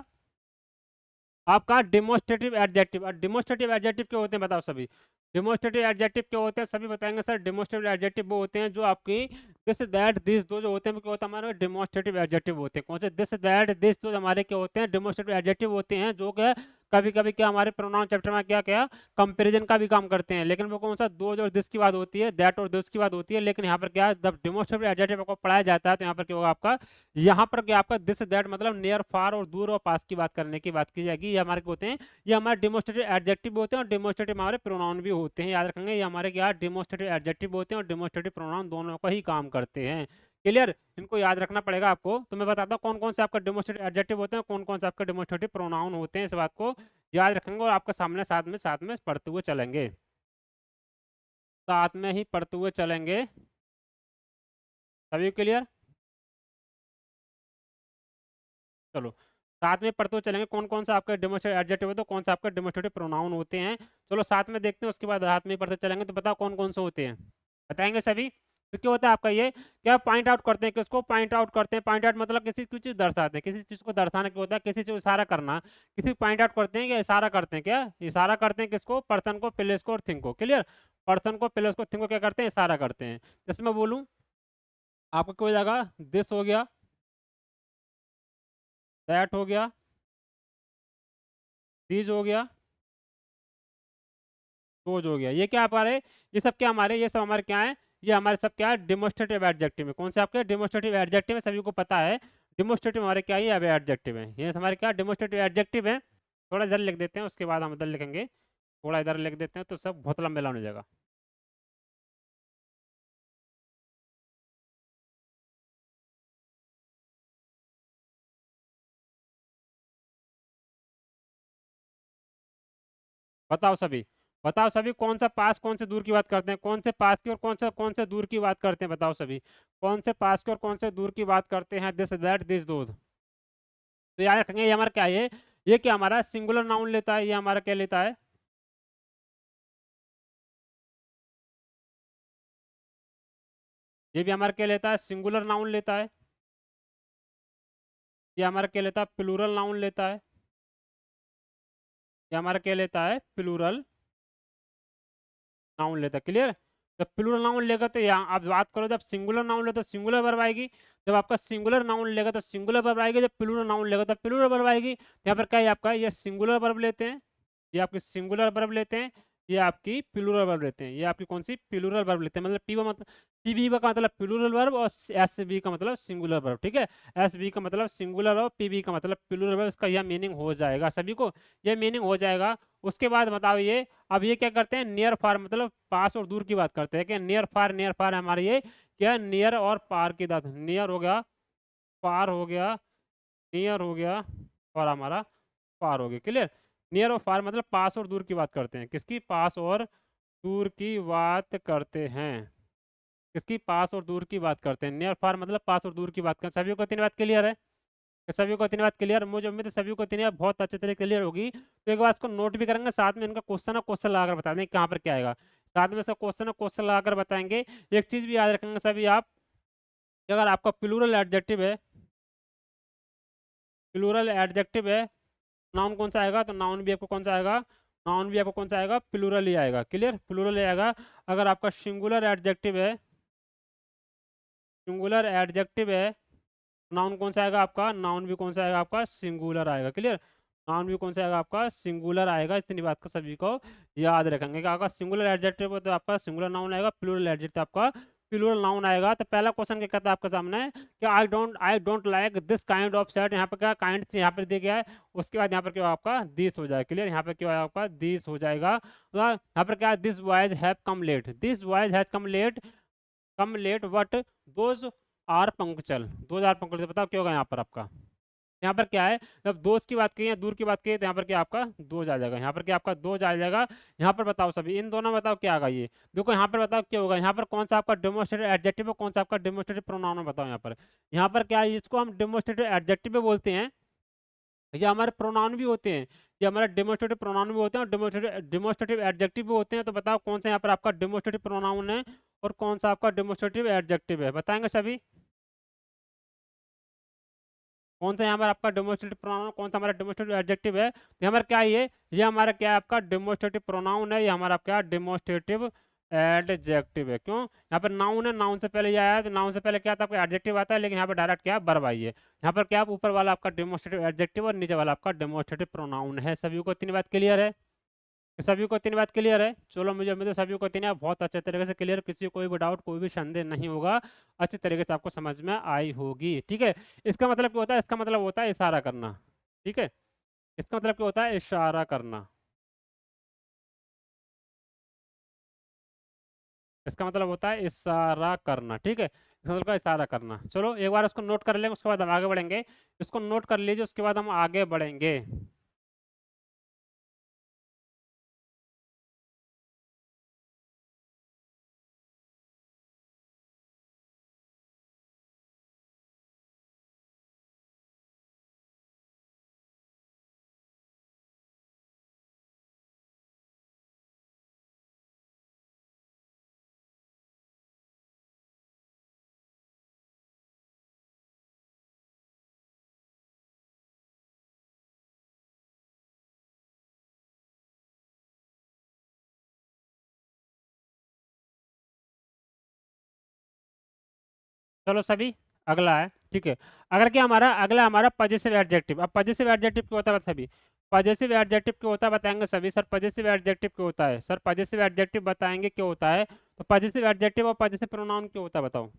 आपका डिमोस्ट्रेटिव एडजेक्टिव, और डिमोस्ट्रेटिव एडजेक्टिव क्या होते हैं बताओ सभी। डेमोस्ट्रेटिव एडजेक्टिव क्या होते हैं सभी बताएंगे सर। डेमोस्ट्रेटिव एडजेक्टिव वो होते हैं जो आपकी दिस दैट दिस दो जो होते हैं क्या होता है हमारे डेमोस्ट्रेटिव एडजेक्टिव होते हैं। कौन से दिस दैट दिस जो हमारे क्या होते हैं डेमोस्ट्रेटिव एडजेक्टिव होते हैं जो क्या कभी कभी क्या हमारे प्रोनाउन चैप्टर में क्या क्या कंपैरिजन का भी काम करते हैं। लेकिन वो कौन सा दो और दिस की बात होती है, दैट और दिस की बात होती है। लेकिन यहाँ पर क्या जब डेमोस्ट्रेटिव एडजेक्टिव आपको पढ़ाया जाता है तो यहाँ पर क्या होगा आपका, यहाँ पर क्या आपका दिस दैट मतलब नियर फार और दूर और पास की बात करने की बात की जाएगी। ये हमारे होते हैं, ये हमारे डेमोस्ट्रेटिव एडजेक्टिव होते हैं और डेमोस्ट्रेटिव हमारे प्रोनाउन भी होते हैं। याद रखेंगे ये हमारे क्या डेमोस्ट्रेटिव एडजेक्टिव होते हैं और डेमोस्ट्रेटिव प्रोनाउन दोनों का ही काम करते हैं। क्लियर, इनको याद रखना पड़ेगा आपको। तो मैं बताता हूँ कौन कौन से आपका डेमोस्ट्रेटिव एडजेक्टिव होते हैं, कौन कौन से आपका डेमोस्ट्रेटिव प्रोनाउन होते हैं। इस बात को याद रखेंगे और आपके सामने साथ में पढ़ते हुए चलेंगे, साथ में ही पढ़ते हुए चलेंगे। सभी क्लियर, चलो साथ में पढ़ते हुए चलेंगे कौन कौन सा आपका डेमोस्ट्रेटिव एडजेक्टिव होता है, कौन सा आपका डेमोस्ट्रेटिव प्रोनाउन होते हैं। चलो साथ में देखते हैं, उसके बाद हाथ में पढ़ते चलेंगे। तो बताओ कौन कौन से होते हैं, बताएंगे सभी। तो क्या होता है आपका ये, क्या पॉइंट आउट करते हैं, किसको पॉइंट आउट करते हैं। पॉइंट आउट मतलब किसी कुछ चीज दर्शाते हैं, किसी चीज को दर्शाना क्या होता है, किसी चीज इशारा करना। किसी पॉइंट आउट करते हैं या इशारा करते हैं, क्या इशारा करते हैं किसको, पर्सन को, प्लेस को और थिंग को। क्लियर, पर्सन को, प्लेस को, थिंग को क्या करते हैं, इशारा करते हैं। जैसे मैं बोलूँ आपको क्या हो जाएगा, दिस हो गया, दैट हो गया, दीज हो गया, रोज हो गया। ये क्या हमारे, ये सब क्या हमारे, ये सब हमारे क्या है, ये हमारे सब क्या है डेमोस्ट्रेटिव एडजेक्टिव है। कौन से आपके डेमोस्ट्रेटिव एडजेक्टिव है, सभी को पता है। डेमोस्ट्रेटिव हमारे क्या है, एडजेक्टिव है। ये हमारे क्या डेमोस्ट्रेटिव एडजेक्टिव है। थोड़ा इधर लिख देते हैं, उसके बाद हम इधर लिखेंगे। थोड़ा इधर लिख देते हैं तो सब बहुत लंबा हो जाएगा। बताओ सभी, बताओ सभी कौन सा पास कौन से दूर की बात करते हैं, कौन से पास की और कौन से दूर की बात करते हैं। बताओ सभी कौन से पास की और कौन से दूर की बात करते हैं। This that this those. तो याद रखेंगे ये हमारा क्या है, ये क्या हमारा सिंगुलर नाउन लेता है। ये हमारा क्या लेता है, ये भी हमारा क्या लेता है, सिंगुलर नाउन लेता है। ये हमारा क्या लेता है, प्लूरल नाउन लेता है। ये हमारा क्या लेता है, प्लूरल नाउन लेता है। क्लियर, जब प्लूरल नाउन लेगा तो यहाँ आप बात करो, जब सिंगुलर नाउन लेगा तो सिंगुलर वर्ब आएगी। जब आपका सिंगुलर नाउन लेगा तो सिंगुलर वर्ब आएगी। जब प्लूरल नाउन लेगा तो प्लूरल वर्ब आएगी। तो यहाँ पर क्या है आपका, ये सिंगुलर वर्ब लेते हैं, ये आपके सिंगुलर वर्ब लेते हैं, ये आपकी प्लूरल वर्ब लेते हैं। ये आपकी कौन सी प्लूरल वर्ब लेते हैं, मतलब पी मतलब पीबी का मतलब प्लूरल वर्ब और एस बी का मतलब सिंगुलर वर्ब। ठीक है, एस बी का मतलब सिंगुलर और पीबी का मतलब प्लूरल वर्ब। इसका यह मीनिंग हो जाएगा सभी को, यह मीनिंग हो जाएगा। उसके बाद बताओ ये, अब ये क्या करते हैं, नियर फार मतलब पास और दूर की बात करते हैं। क्या नियर फार हमारे ये क्या, नियर और पार की बात। नियर हो गया, पार हो गया, नियर हो गया और हमारा पार हो गया। क्लियर, नियर और फार मतलब पास और दूर की बात करते हैं। किसकी, पास और दूर की बात करते हैं। किसकी, पास और दूर की बात करते हैं। नियर फार मतलब पास और दूर की बात करते हैं। सभी को इतनी बात क्लियर है, सभी को इतनी बात क्लियर, मुझे उम्मीद है सभी को इतनी बात बहुत अच्छे तरीके क्लियर होगी। तो एक बार इसको नोट भी करेंगे, साथ में इनका क्वेश्चन और क्वेश्चन लगाकर बता देंगे कहाँ पर क्या आएगा। साथ में इसका क्वेश्चन और क्वेश्चन लगाकर बताएंगे। एक चीज भी याद रखेंगे सभी आप, कि अगर आपका प्लूरल एडजेक्टिव है, प्लूरल एडजेक्टिव है, नाउन कौन सा आएगा, तो नाउन भी आपको कौन सा आएगा, नाउन भी आपको कौन सा आएगा, प्लूरल ही आएगा। क्लियर, प्लूरल ही आएगा। अगर आपका सिंगुलर एडजेक्टिव है, सिंगुलर एडजेक्टिव है, नाउन कौन सा आएगा आपका, नाउन भी कौन सा आएगा आपका, सिंगुलर आएगा। क्लियर, नाउन भी कौन सा आएगा आपका, सिंगुलर आएगा। इतनी बात का सभी को याद रखेंगे कि अगर सिंगुलर एडजेक्टिव हो तो आपका सिंगुलर नाउन आएगा, प्लूरल एडजेक्टिव आपका प्लूरल नाउन आएगा। तो पहला क्वेश्चन क्या कहता है आपके सामने कि आई don't like this kind of shirt. यहाँ पे क्या काइंड से यहाँ पे दिया गया है, उसके बाद यहाँ पर क्या आपका दिस हो जाएगा। क्लियर, यहाँ पे क्या है आपका दिस हो जाएगा। तो यहाँ पर क्या, this boys have come late, this boys has come late but those are punctual, those are punctual. बताओ क्या होगा यहाँ पर आपका, यहाँ पर क्या है, जब दोस्त की बात की है, दूर की बात की है, तो यहाँ पर क्या आपका दोज आ जाएगा। यहाँ पर क्या आपका दोज आ जाएगा। यहाँ पर बताओ सभी, इन दोनों में बताओ क्या आएगा। ये देखो यहाँ पर बताओ क्या होगा, यहाँ पर कौन सा आपका डेमोस्ट्रेटिव एडजेक्टिव है, कौन सा आपका डेमोस्ट्रेटिव प्रोनाउन है। बताओ यहाँ पर क्या है, इसको हम डेमोस्ट्रेटिव एडजेक्टिव भी बोलते हैं, ये हमारे प्रोनाउन भी होते हैं। ये हमारे डेमोस्ट्रेटिव प्रोनाउन भी होते हैं और डेमोस्ट्रेटिव एडजेक्टिव भी होते हैं। तो बताओ कौन सा यहाँ पर आपका डेमोस्ट्रेटिव प्रोनाउन है और कौन सा आपका डेमोस्ट्रेटिव एडजेक्टिव है, बताएंगे सभी। कौन सा यहाँ पर आपका डेमोस्ट्रेटिव प्रोनाउन, कौन सा हमारा डेमोस्ट्रेटिव एडजेक्टिव है, तो हमारा क्या है ये हमारा क्या है आपका डेमोस्ट्रेटिव प्रोनाउन है, ये हमारा क्या डेमोस्ट्रेटिव एडजेक्टिव है। क्यों, यहाँ पर नाउन है, नाउन से पहले ये आया, तो नाउन से पहले क्या था आपका एडजेक्टिव आता है, लेकिन यहाँ पर डायरेक्ट क्या वर्ब आई है। यहाँ पर क्या ऊपर वाला आपका डेमोस्ट्रेटिव एडजेक्टिव और नीचे वाला आपका डेमोस्ट्रेटिव प्रोनाउन है। सभी को इतनी बात क्लियर है, सभी को इतनी बात क्लियर है। चलो मुझे उम्मीद है सभी को इतनी बहुत अच्छे तरीके से क्लियर, किसी को कोई भी डाउट कोई भी संदेह नहीं होगा, अच्छी तरीके से आपको समझ में आई होगी। ठीक है, इसका मतलब क्या होता है, इसका मतलब होता है इशारा करना। ठीक है, इसका मतलब क्या होता है, इशारा करना। इसका मतलब होता है इशारा करना। ठीक है, इसका मतलब इशारा करना। चलो एक बार उसको नोट कर लेंगे, उसके बाद हम आगे बढ़ेंगे। इसको नोट कर लीजिए, उसके बाद हम आगे बढ़ेंगे। चलो सभी, अगला है। ठीक है, अगर क्या हमारा अगला हमारा पजेसिव एडजेक्टिव। अब पजेसिव एडजेक्टिव क्या होता है सभी, पजेसिव एडजेक्टिव क्या होता है बताएंगे सभी। सर पजेसिव एडजेक्टिव क्या होता है, सर पजेसिव एडजेक्टिव बताएंगे क्या होता है। तो पजेसिव एडजेक्टिव और पजेसिव प्रोनाउन क्या होता है बताओ।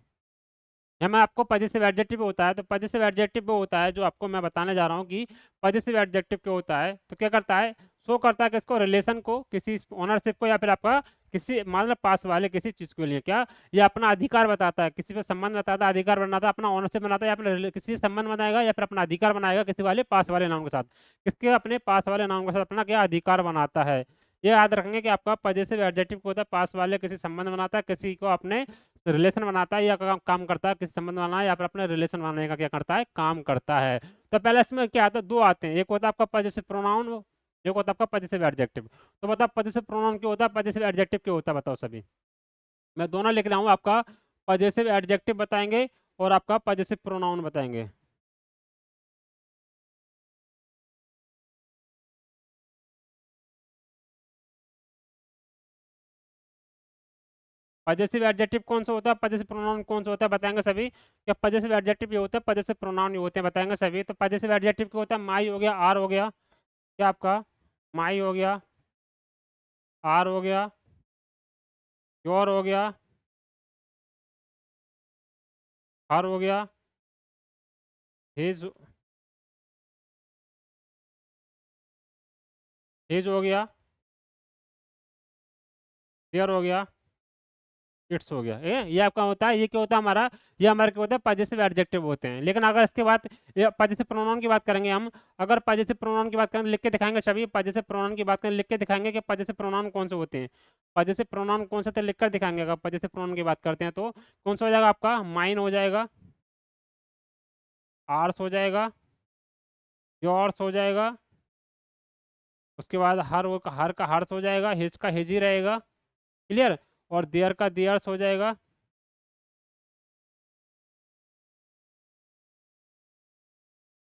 या मैं आपको पजेसिव एडजेक्टिव होता है, तो पजेसिव एडजेक्टिव वो होता है जो आपको मैं बताने जा रहा हूँ कि पजेसिव एडजेक्टिव क्या होता है। तो क्या करता है, शो करता है किसको, रिलेशन को, किसी ओनरशिप को, या फिर आपका किसी मतलब पास वाले किसी चीज के लिए क्या, ये अपना अधिकार बताता है, किसी पे संबंध बताता है, अधिकार बनाता है, अपना ओनरशिप बनाता है, या फिर किसी संबंध बनाएगा या फिर अपना अधिकार बनाएगा किसी वाले पास वाले नाम के साथ, किसके अपने पास वाले नाम के साथ अपना क्या अधिकार बनाता है। ये याद रखेंगे कि आपका पजेसिव एडजेक्टिव को होता है पास वाले किसी संबंध बनाता है, किसी को अपने रिलेशन बनाता है या काम करता है, किसी संबंध बनाना है या फिर अपने रिलेशन बनाने का क्या करता है, काम करता है। तो पहले इसमें क्या आता है, दो आते हैं, एक होता है आपका पजेसिव प्रोनाउन, एक होता है आपका पजेसिव एडजेक्टिव। तो बताओ पजेसिव प्रोनाउन क्या होता है, पजेसिव एडजेक्टिव क्या होता है, बताओ सभी। मैं दोनों लिख रहा हूँ, आपका पजेसिव एडजेक्टिव बताएंगे और आपका पजेसिव प्रोनाउन बताएंगे। पजेसिव एडजेक्टिव कौन सा होता है, पजेसिव प्रोनाउन कौन सा होता है, बताएंगे सभी। क्या पजेसिव एडजेक्टिव ये होता है, पजेसिव प्रोनाउन ये होते हैं, बताएंगे सभी। तो पजेसिव एडजेक्टिव क्या होता है, माई हो गया, आर हो गया, क्या आपका माई हो गया, आर हो गया, योर हो गया, हर हो गया, हिज हिज हो गया, देयर हो गया, इट्स हो गया। ये आपका होता है, ये क्या होता है हमारा, ये हमारे क्या होता है पजेसिव एडजेक्टिव होते हैं। लेकिन अगर इसके बाद ये पजेसिव प्रोनाउन की बात करेंगे हम, अगर पजेसिव प्रोनाउन की बात करें लिख के दिखाएंगे सभी, पजेसिव प्रोनाउन की बात करें लिख के दिखाएंगे कि पजेसिव प्रोनाउन कौन से होते हैं, पजेसिव प्रोनाउन कौन से थे लिख कर दिखाएंगे। अगर पजेसिव प्रोनाउन की बात करते हैं तो कौन सा हो जाएगा आपका, माइन हो जाएगा, आर्स हो जाएगा, योर्स हो जाएगा, उसके बाद हर का हर्स हो जाएगा, हिज का हिज ही रहेगा, क्लियर, और देयर का देयर्स हो जाएगा।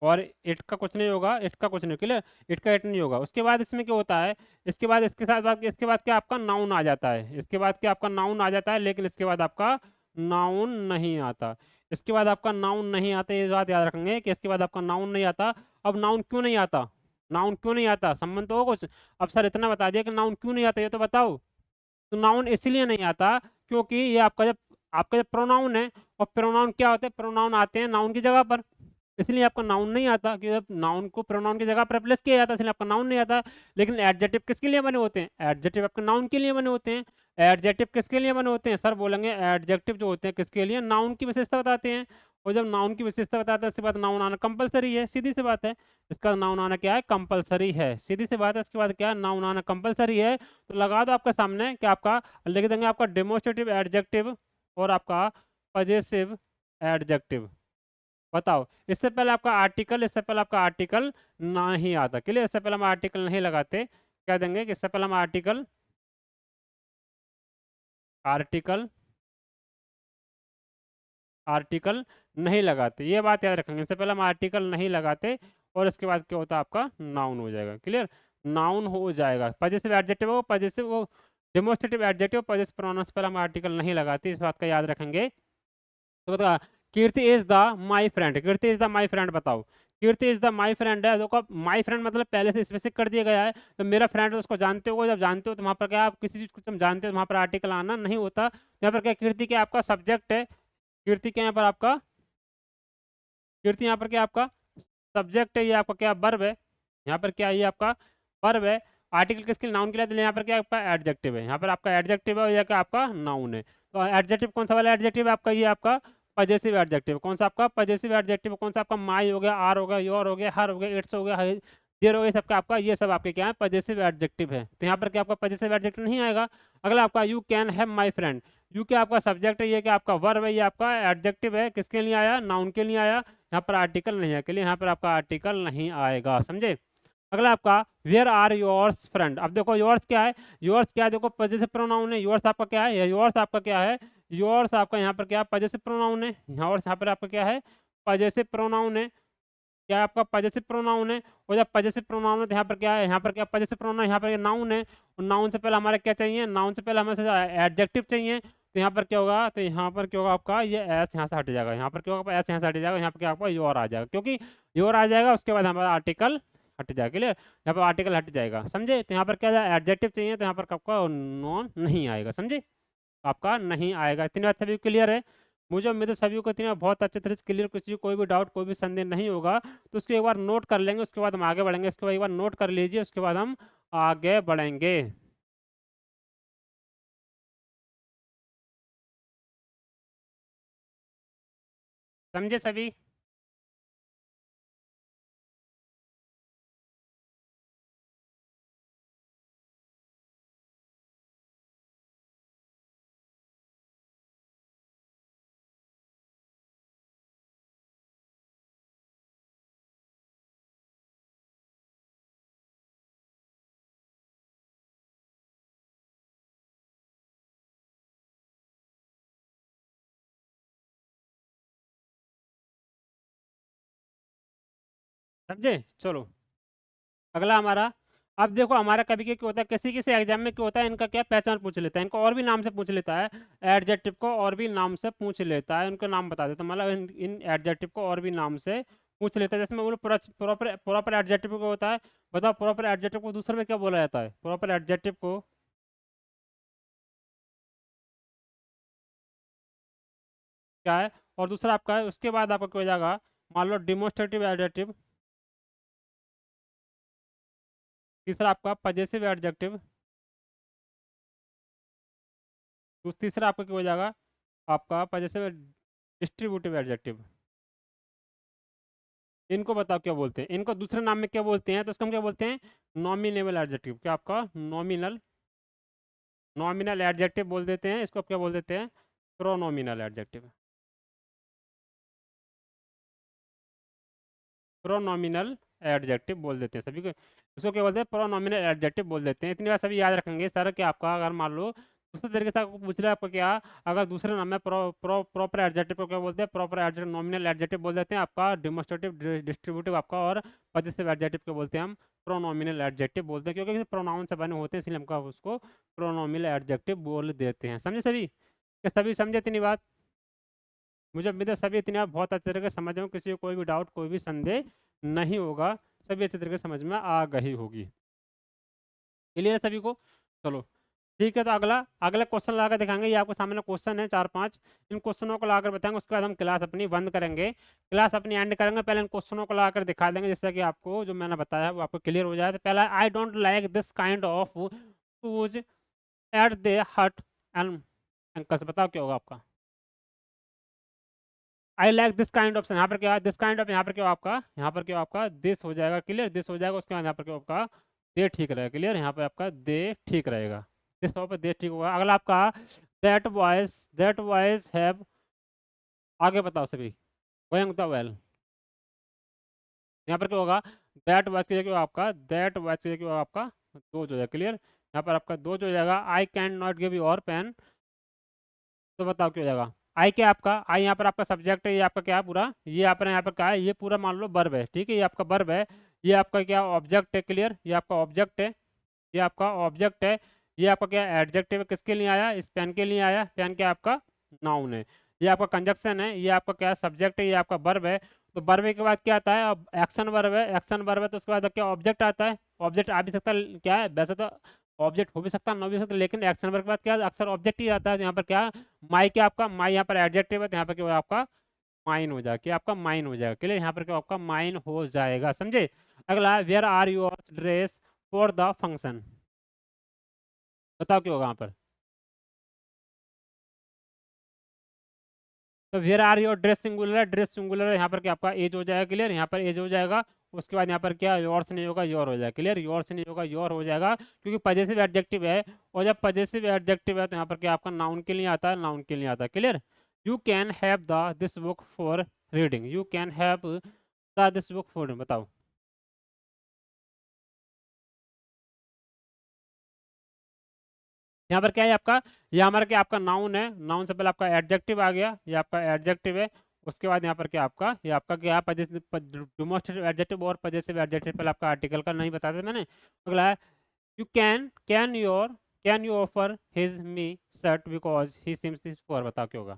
और इट का कुछ नहीं होगा, इट का कुछ नहीं, क्लियर, इट का इट नहीं होगा। उसके बाद इसमें क्या होता है, इसके बाद इसके साथ बात इसके बाद क्या आपका नाउन आ जाता है, इसके बाद क्या आपका नाउन आ जाता है, लेकिन इसके बाद आपका नाउन नहीं आता। इसके बाद आपका नाउन नहीं आता, ये बात याद रखेंगे कि इसके बाद आपका नाउन नहीं आता। अब नाउन क्यों नहीं आता, नाउन क्यों नहीं आता, संबंध तो हो कुछ। अब सर इतना बता दिया कि नाउन क्यों नहीं आता, ये तो बताओ। तो नाउन इसलिए नहीं आता क्योंकि ये आपका जब प्रोनाउन है, और प्रोनाउन क्या होते हैं, प्रोनाउन आते हैं नाउन की जगह पर, इसलिए आपका नाउन नहीं आता। कि जब नाउन को प्रोनाउन की जगह पर रिप्लेस किया जाता है इसलिए आपका नाउन नहीं आता। लेकिन एडजेक्टिव किसके लिए बने होते हैं, एडजेक्टिव आपके नाउन के लिए बने होते हैं। एडजेक्टिव किसके लिए बने होते हैं, सर बोलेंगे एडजेक्टिव जो होते हैं किसके लिए, नाउन की विशेषता बताते हैं। और जब नाउन की विशेषता बताते हैं उसके बाद नाउन आना कंपलसरी है, सीधी सी बात है। इसका नाउन आना क्या है, कंपलसरी है, सीधी सी बात है। इसके बाद क्या नाउन आना कंपलसरी है। तो लगा दो आपके सामने कि आपका लिख देंगे आपका डेमोस्ट्रेटिव एडजेक्टिव और आपका पजेसिव एडजेक्टिव। बताओ, इससे पहले आपका आर्टिकल, इससे पहले आपका आर्टिकल नहीं आता, क्लियर, इससे पहले हम आर्टिकल नहीं लगाते, कह देंगे कि इससे पहले हम आर्टिकल आर्टिकल आर्टिकल नहीं लगाते, ये बात याद रखेंगे। इससे पहले हम आर्टिकल नहीं लगाते और इसके बाद क्या होता है आपका नाउन हो जाएगा। क्लियर, नाउन हो जाएगा। पजेसिव एडजेक्टिव हो, पजेसिव वो डेमोस्ट्रेटिव एडजेक्टिव, पजेसिव प्रोनाउन से पहले हम आर्टिकल नहीं लगाते, इस बात का याद रखेंगे। तो बता, Kirti is the my friend, Kirti is the my friend, बताओ Kirti is the my friend है, देखो माई फ्रेंड मतलब पहले से स्पेसिफिक कर दिया गया है, तो मेरा फ्रेंड है उसको जानते हो, जब जानते हो तो वहाँ पर क्या, आप किसी चीज़ को तुम जानते हो तो वहाँ पर आर्टिकल आना नहीं होता। यहाँ पर क्या कीर्ति क्या आपका सब्जेक्ट है, कीर्ति क्या यहाँ पर आपका, कीर्ति यहाँ पर क्या आपका सब्जेक्ट है, ये आपका क्या वर्ब है, यहाँ पर क्या ये आपका वर्ब है। आर्टिकल किसके लिए, नाउन के लिए, यहाँ पर क्या आपका एडजेक्टिव है, यहाँ पर आपका एडजेक्टिव है और यह क्या आपका नाउन है। तो एडजेक्टिव कौन सा वाला एडजेक्टिव है आपका, ये आपका पजेसिव एडजेक्टिव। कौन सा आपका पजेसिव एडजेक्टिव, कौन सा आपका, माई हो गया, आर हो गया, योर हो गया, हर हो गया, इट्स हो गया, देयर हो गया, सबका आपका ये सब आपके क्या है पजेसिव एडजेक्टिव है। तो यहाँ पर क्या आपका पजेसिव एडजेक्टिव नहीं आएगा। अगला आपका you can have my friend, you क्या आपका सब्जेक्ट है, ये क्या आपका वर्ब है, ये आपका एडजेक्टिव है, किसके लिए आया, नाउन के लिए आया। यहाँ पर आर्टिकल नहीं है, के लिए यहाँ पर आपका आर्टिकल नहीं आएगा, समझे। अगला आपका वेयर आर योर्स फ्रेंड, अब देखो योर्स क्या है, योर्स क्या है, देखो पजेसिव प्रोनाउन है, योर्स आपका क्या है, योर्स आपका क्या है, योर्स आपका यहाँ पर क्या पजेसिव प्रोनाउन है, योर्स यहाँ पर आपका क्या है पजेसिव प्रोनाउन है, क्या आपका पजेसिव प्रोनाउन है। और जब पजेसिव प्रोनाउन है तो यहाँ पर क्या है, यहाँ पर क्या पजेसिव प्रोनाउन, यहाँ पर नाउन है, और नाउन से पहले हमारे क्या चाहिए, नाउन से पहले हमें एडजेक्टिव चाहिए। तो यहाँ पर क्या होगा, तो यहाँ पर क्या होगा आपका ये एस यहाँ से हट जाएगा, यहाँ पर क्या होगा एस यहाँ से हट जाएगा, यहाँ पर क्या आपका योर आ जाएगा, क्योंकि योर आ जाएगा उसके बाद हमारा आर्टिकल हट जाएगा। क्लियर, यहाँ पर आर्टिकल हट जाएगा, समझे। तो यहाँ पर क्या एडजेक्टिव चाहिए, तो यहाँ पर आपका नॉन नहीं आएगा, समझे, आपका नहीं आएगा। इतनी बात सभी क्लियर है। मुझे उम्मीद है सभी को इतना बहुत अच्छे तरह से क्लियर, किसी को कोई भी डाउट कोई भी संदेह नहीं होगा। तो उसको एक बार नोट कर लेंगे, उसके बाद हम आगे बढ़ेंगे। उसके बाद एक बार नोट कर लीजिए, उसके बाद हम आगे बढ़ेंगे। समझे सभी। समझे, चलो अगला हमारा। अब देखो हमारा कभी क्या होता है, किसी किसी एग्जाम में क्या होता है, इनका क्या पहचान पूछ लेता है, इनको और भी नाम से पूछ लेता है, एडजेक्टिव को और भी नाम से पूछ लेता है, उनका नाम बता देता है, मतलब इन एडजेक्टिव को और भी नाम से पूछ लेता है। जैसे मैं बोलूँ प्रॉपर प्रॉपर एडजेक्टिव को होता है, बताओ प्रॉपर एडजेक्टिव को दूसरे में क्या बोला जाता है, प्रॉपर एडजेक्टिव को क्या है, और दूसरा आपका है, उसके बाद आपका क्या हो जाएगा, मान लो डिमोस्ट्रेटिव एडजेक्टिव, तीसरा आपका पजेसिव एडजेक्टिव, तीसरा आपका क्या हो जाएगा, आपका पजेसिव डिस्ट्रीब्यूटिव एडजेक्टिव। इनको बताओ क्या बोलते हैं, इनको दूसरे नाम में क्या बोलते हैं, तो उसको हम क्या बोलते हैं, नॉमिनेबल एडजेक्टिव। क्या आपका नॉमिनल, नॉमिनल एडजेक्टिव बोल देते हैं इसको, क्या बोल देते हैं, प्रोनोमिनल एडजेक्टिव, प्रोनोमिनल एडजेक्टिव बोल देते हैं सभी को। उसको क्या बोलते हैं, प्रोनोमिनल एडजेक्टिव बोल देते हैं। इतनी बात सभी याद रखेंगे सर, कि आपका अगर मान लो दूसरे तरीके से आपको पूछ लिया, आपका क्या, अगर दूसरे नाम में प्रॉपर एडजेक्टिव को क्या बोलते हैं, प्रॉपर एडजेक्टिव नॉमिनल एडजेक्टिव बोल देते हैं आपका, डिमोस्ट्रेटिव डिस्ट्रीब्यूटिव आपका, और पजेसिव एडजेक्टिव को बोलते हैं हम प्रोनोमिनल एडजेक्टिव बोलते हैं, क्योंकि प्रोनाउन से बने होते हैं, इसलिए हम उसको प्रोनोमिनल एडजेक्टिव बोल देते हैं। समझे सभी, क्या सभी समझे इतनी बात। मुझे उम्मीद है सभी इतनी आप बहुत अच्छे तरीके से समझ रहे हो, किसी को कोई भी डाउट कोई भी संदेह नहीं होगा, सभी अच्छे तरीके से समझ में आ गई होगी। क्लियर है सभी को, चलो ठीक है। तो अगला अगला क्वेश्चन लाकर दिखाएंगे, ये आपके सामने क्वेश्चन है 4-5, इन क्वेश्चनों को लाकर बताएंगे, उसके बाद हम क्लास अपनी बंद करेंगे, क्लास अपनी एंड करेंगे। पहले इन क्वेश्चनों को लाकर दिखा देंगे, जिससे कि आपको जो मैंने बताया वो आपको क्लियर हो जाए। तो पहला, I don't like this kind of shoes at they hurt and ankles, बताओ क्या होगा आपका। I like this kind of, यहाँ पर क्या है, दिस काइंड ऑफ, यहाँ पर क्या होगा आपका, यहाँ पर क्या होगा आपका दिस हो जाएगा। क्लियर, दिस हो जाएगा, उसके बाद यहाँ पर क्या होगा आपका दे ठीक रहेगा। क्लियर, यहाँ पर आपका दे ठीक रहेगा, दिस पर दे ठीक होगा। अगला आपका दैट बॉयज हैव, आगे बताओ सभी, गोइंग द वेल, यहाँ पर क्या होगा, दैट बॉयज की जगह आपका, दैट बॉयज की जगह आपका दो जो है। क्लियर, यहाँ पर आपका दो जो हो जाएगा। I can not give you और पेन, तो बताओ क्या हो जाएगा, आई क्या आपका, आई यहाँ पर आपका सब्जेक्ट है, ये आपका क्या है पूरा, ये आपने यहाँ पर क्या है, ये पूरा मान लो वर्ब है, ठीक है, ये आपका वर्ब है, ये आपका क्या ऑब्जेक्ट है, क्लियर, ये आपका ऑब्जेक्ट है, ये आपका ऑब्जेक्ट है, ये आपका क्या एडजेक्टिव है, किसके लिए आया, इस पेन के लिए आया, पेन क्या आपका नाउन है, ये आपका कंजक्शन है, ये आपका क्या सब्जेक्ट है, ये आपका वर्ब है। तो वर्ब के बाद क्या आता है, अब एक्शन वर्ब है, एक्शन वर्ब है तो उसके बाद क्या ऑब्जेक्ट आता है, ऑब्जेक्ट आ भी सकता है, क्या है वैसे तो ऑब्जेक्ट हो भी सकता है, ना भी हो सकता, लेकिन एक्शन वर्ब के बाद क्या अक्सर ऑब्जेक्ट ही आता है। तो यहाँ पर क्या माई, क्या आपका माई यहाँ पर एडजेक्टिव है, तो यहाँ पर क्या आपका माइन हो जाएगा, क्या आपका माइन हो जाएगा, क्लियर, यहाँ पर क्या आपका माइन हो जाएगा, समझे। अगला, where are your dress for the function, बताओ क्या होगा यहाँ पर। तो where are your dress singular, dress singular है, यहाँ पर क्या आपका एज हो जाएगा, क्लियर, यहाँ पर एज हो जाएगा। उसके बाद यहाँ पर क्या योर्स नहीं होगा, योर हो जाएगा, क्लियर, योर्स नहीं होगा, योर हो जाएगा, क्योंकि पजेसिव एडजेक्टिव है, और जब पजेसिव एडजेक्टिव है तो यहाँ पर क्या आपका नाउन के लिए आता है, नाउन के लिए आता है, clear. You can have the this book for reading, you can have the this book for, बताओ। यहाँ पर क्या है आपका, ये हमारा क्या आपका नाउन है, नाउन से पहले आपका एडजेक्टिव आ गया, ये आपका एडजेक्टिव है। उसके बाद यहाँ पर क्या आपका, ये आपका क्या डिमोस्ट्रेटिव एडजेक्टिव और पजेसिव एडजेक्टिव, पहले आपका आर्टिकल का नहीं बताते मैंने। अगला है, you can you offer his me shirt because he seems is poor, बताओ क्या होगा,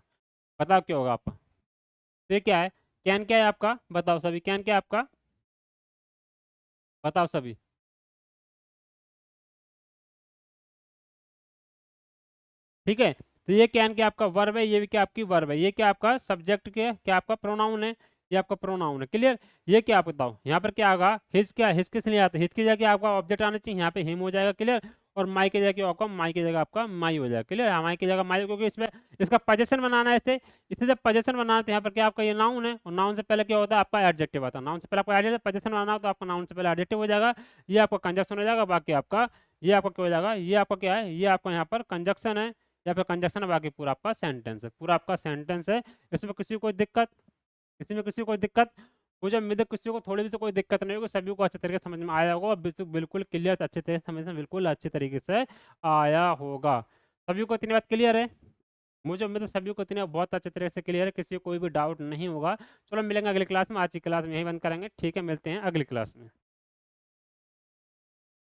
बताओ क्या होगा आप। तो ये क्या है, कैन क्या है आपका, बताओ सभी, कैन क्या है आपका, बताओ सभी। ठीक है, तो ये कैन क्या आपका वर्ब है, ये भी क्या आपकी वर्ब है, ये क्या आपका सब्जेक्ट के क्या आपका प्रोनाउन है, ये आपका प्रोनाउन है, क्लियर। ये क्या आप बताओ, यहाँ पर क्या आगा, हिज, क्या हिज किस लिए आता है, हिज की जगह आपका ऑब्जेक्ट आना चाहिए, यहाँ पे हिम हो जाएगा, क्लियर। और माई की जगह आपका, माई की जगह आपका माई हो जाएगा, क्लियर, माई की जगह माई, क्योंकि इसमें इसका पोजीशन बनाना है, इसे इसे जब पोजीशन बनाना है तो यहाँ पर क्या आपका ये नाउन है, और नाउन से पहले क्या होता है आपका एडजेक्टिव आता है, नाउन से पहले आपका एडजेक्टिव, पोजीशन बनाना हो तो आपका नाउन से पहले एडजेक्टिव हो जाएगा, ये आपका कंजक्शन हो जाएगा, बाकी आपका ये आपका क्या हो जाएगा, ये आपका क्या है, ये आपका यहाँ पर कंजक्शन है या फिर कंजक्शन है, बाकी पूरा आपका सेंटेंस है, पूरा आपका सेंटेंस है। इसमें किसी को कोई दिक्कत, किसी में किसी को कोई दिक्कत, मुझे उम्मीद है किसी को थोड़ी भी से कोई दिक्कत नहीं होगी, सभी को अच्छे तरीके से समझ में आया होगा, और बिल्कुल क्लियर, अच्छे तरीके से समझ में बिल्कुल अच्छे तरीके से आया होगा। सभी को इतनी बात क्लियर है, मुझे उम्मीद है सभी को इतनी बहुत अच्छे तरीके से क्लियर है, किसी को कोई भी डाउट नहीं होगा। चलो मिलेंगे अगली क्लास में, आज की क्लास में यही बंद करेंगे, ठीक है, मिलते हैं अगली क्लास में।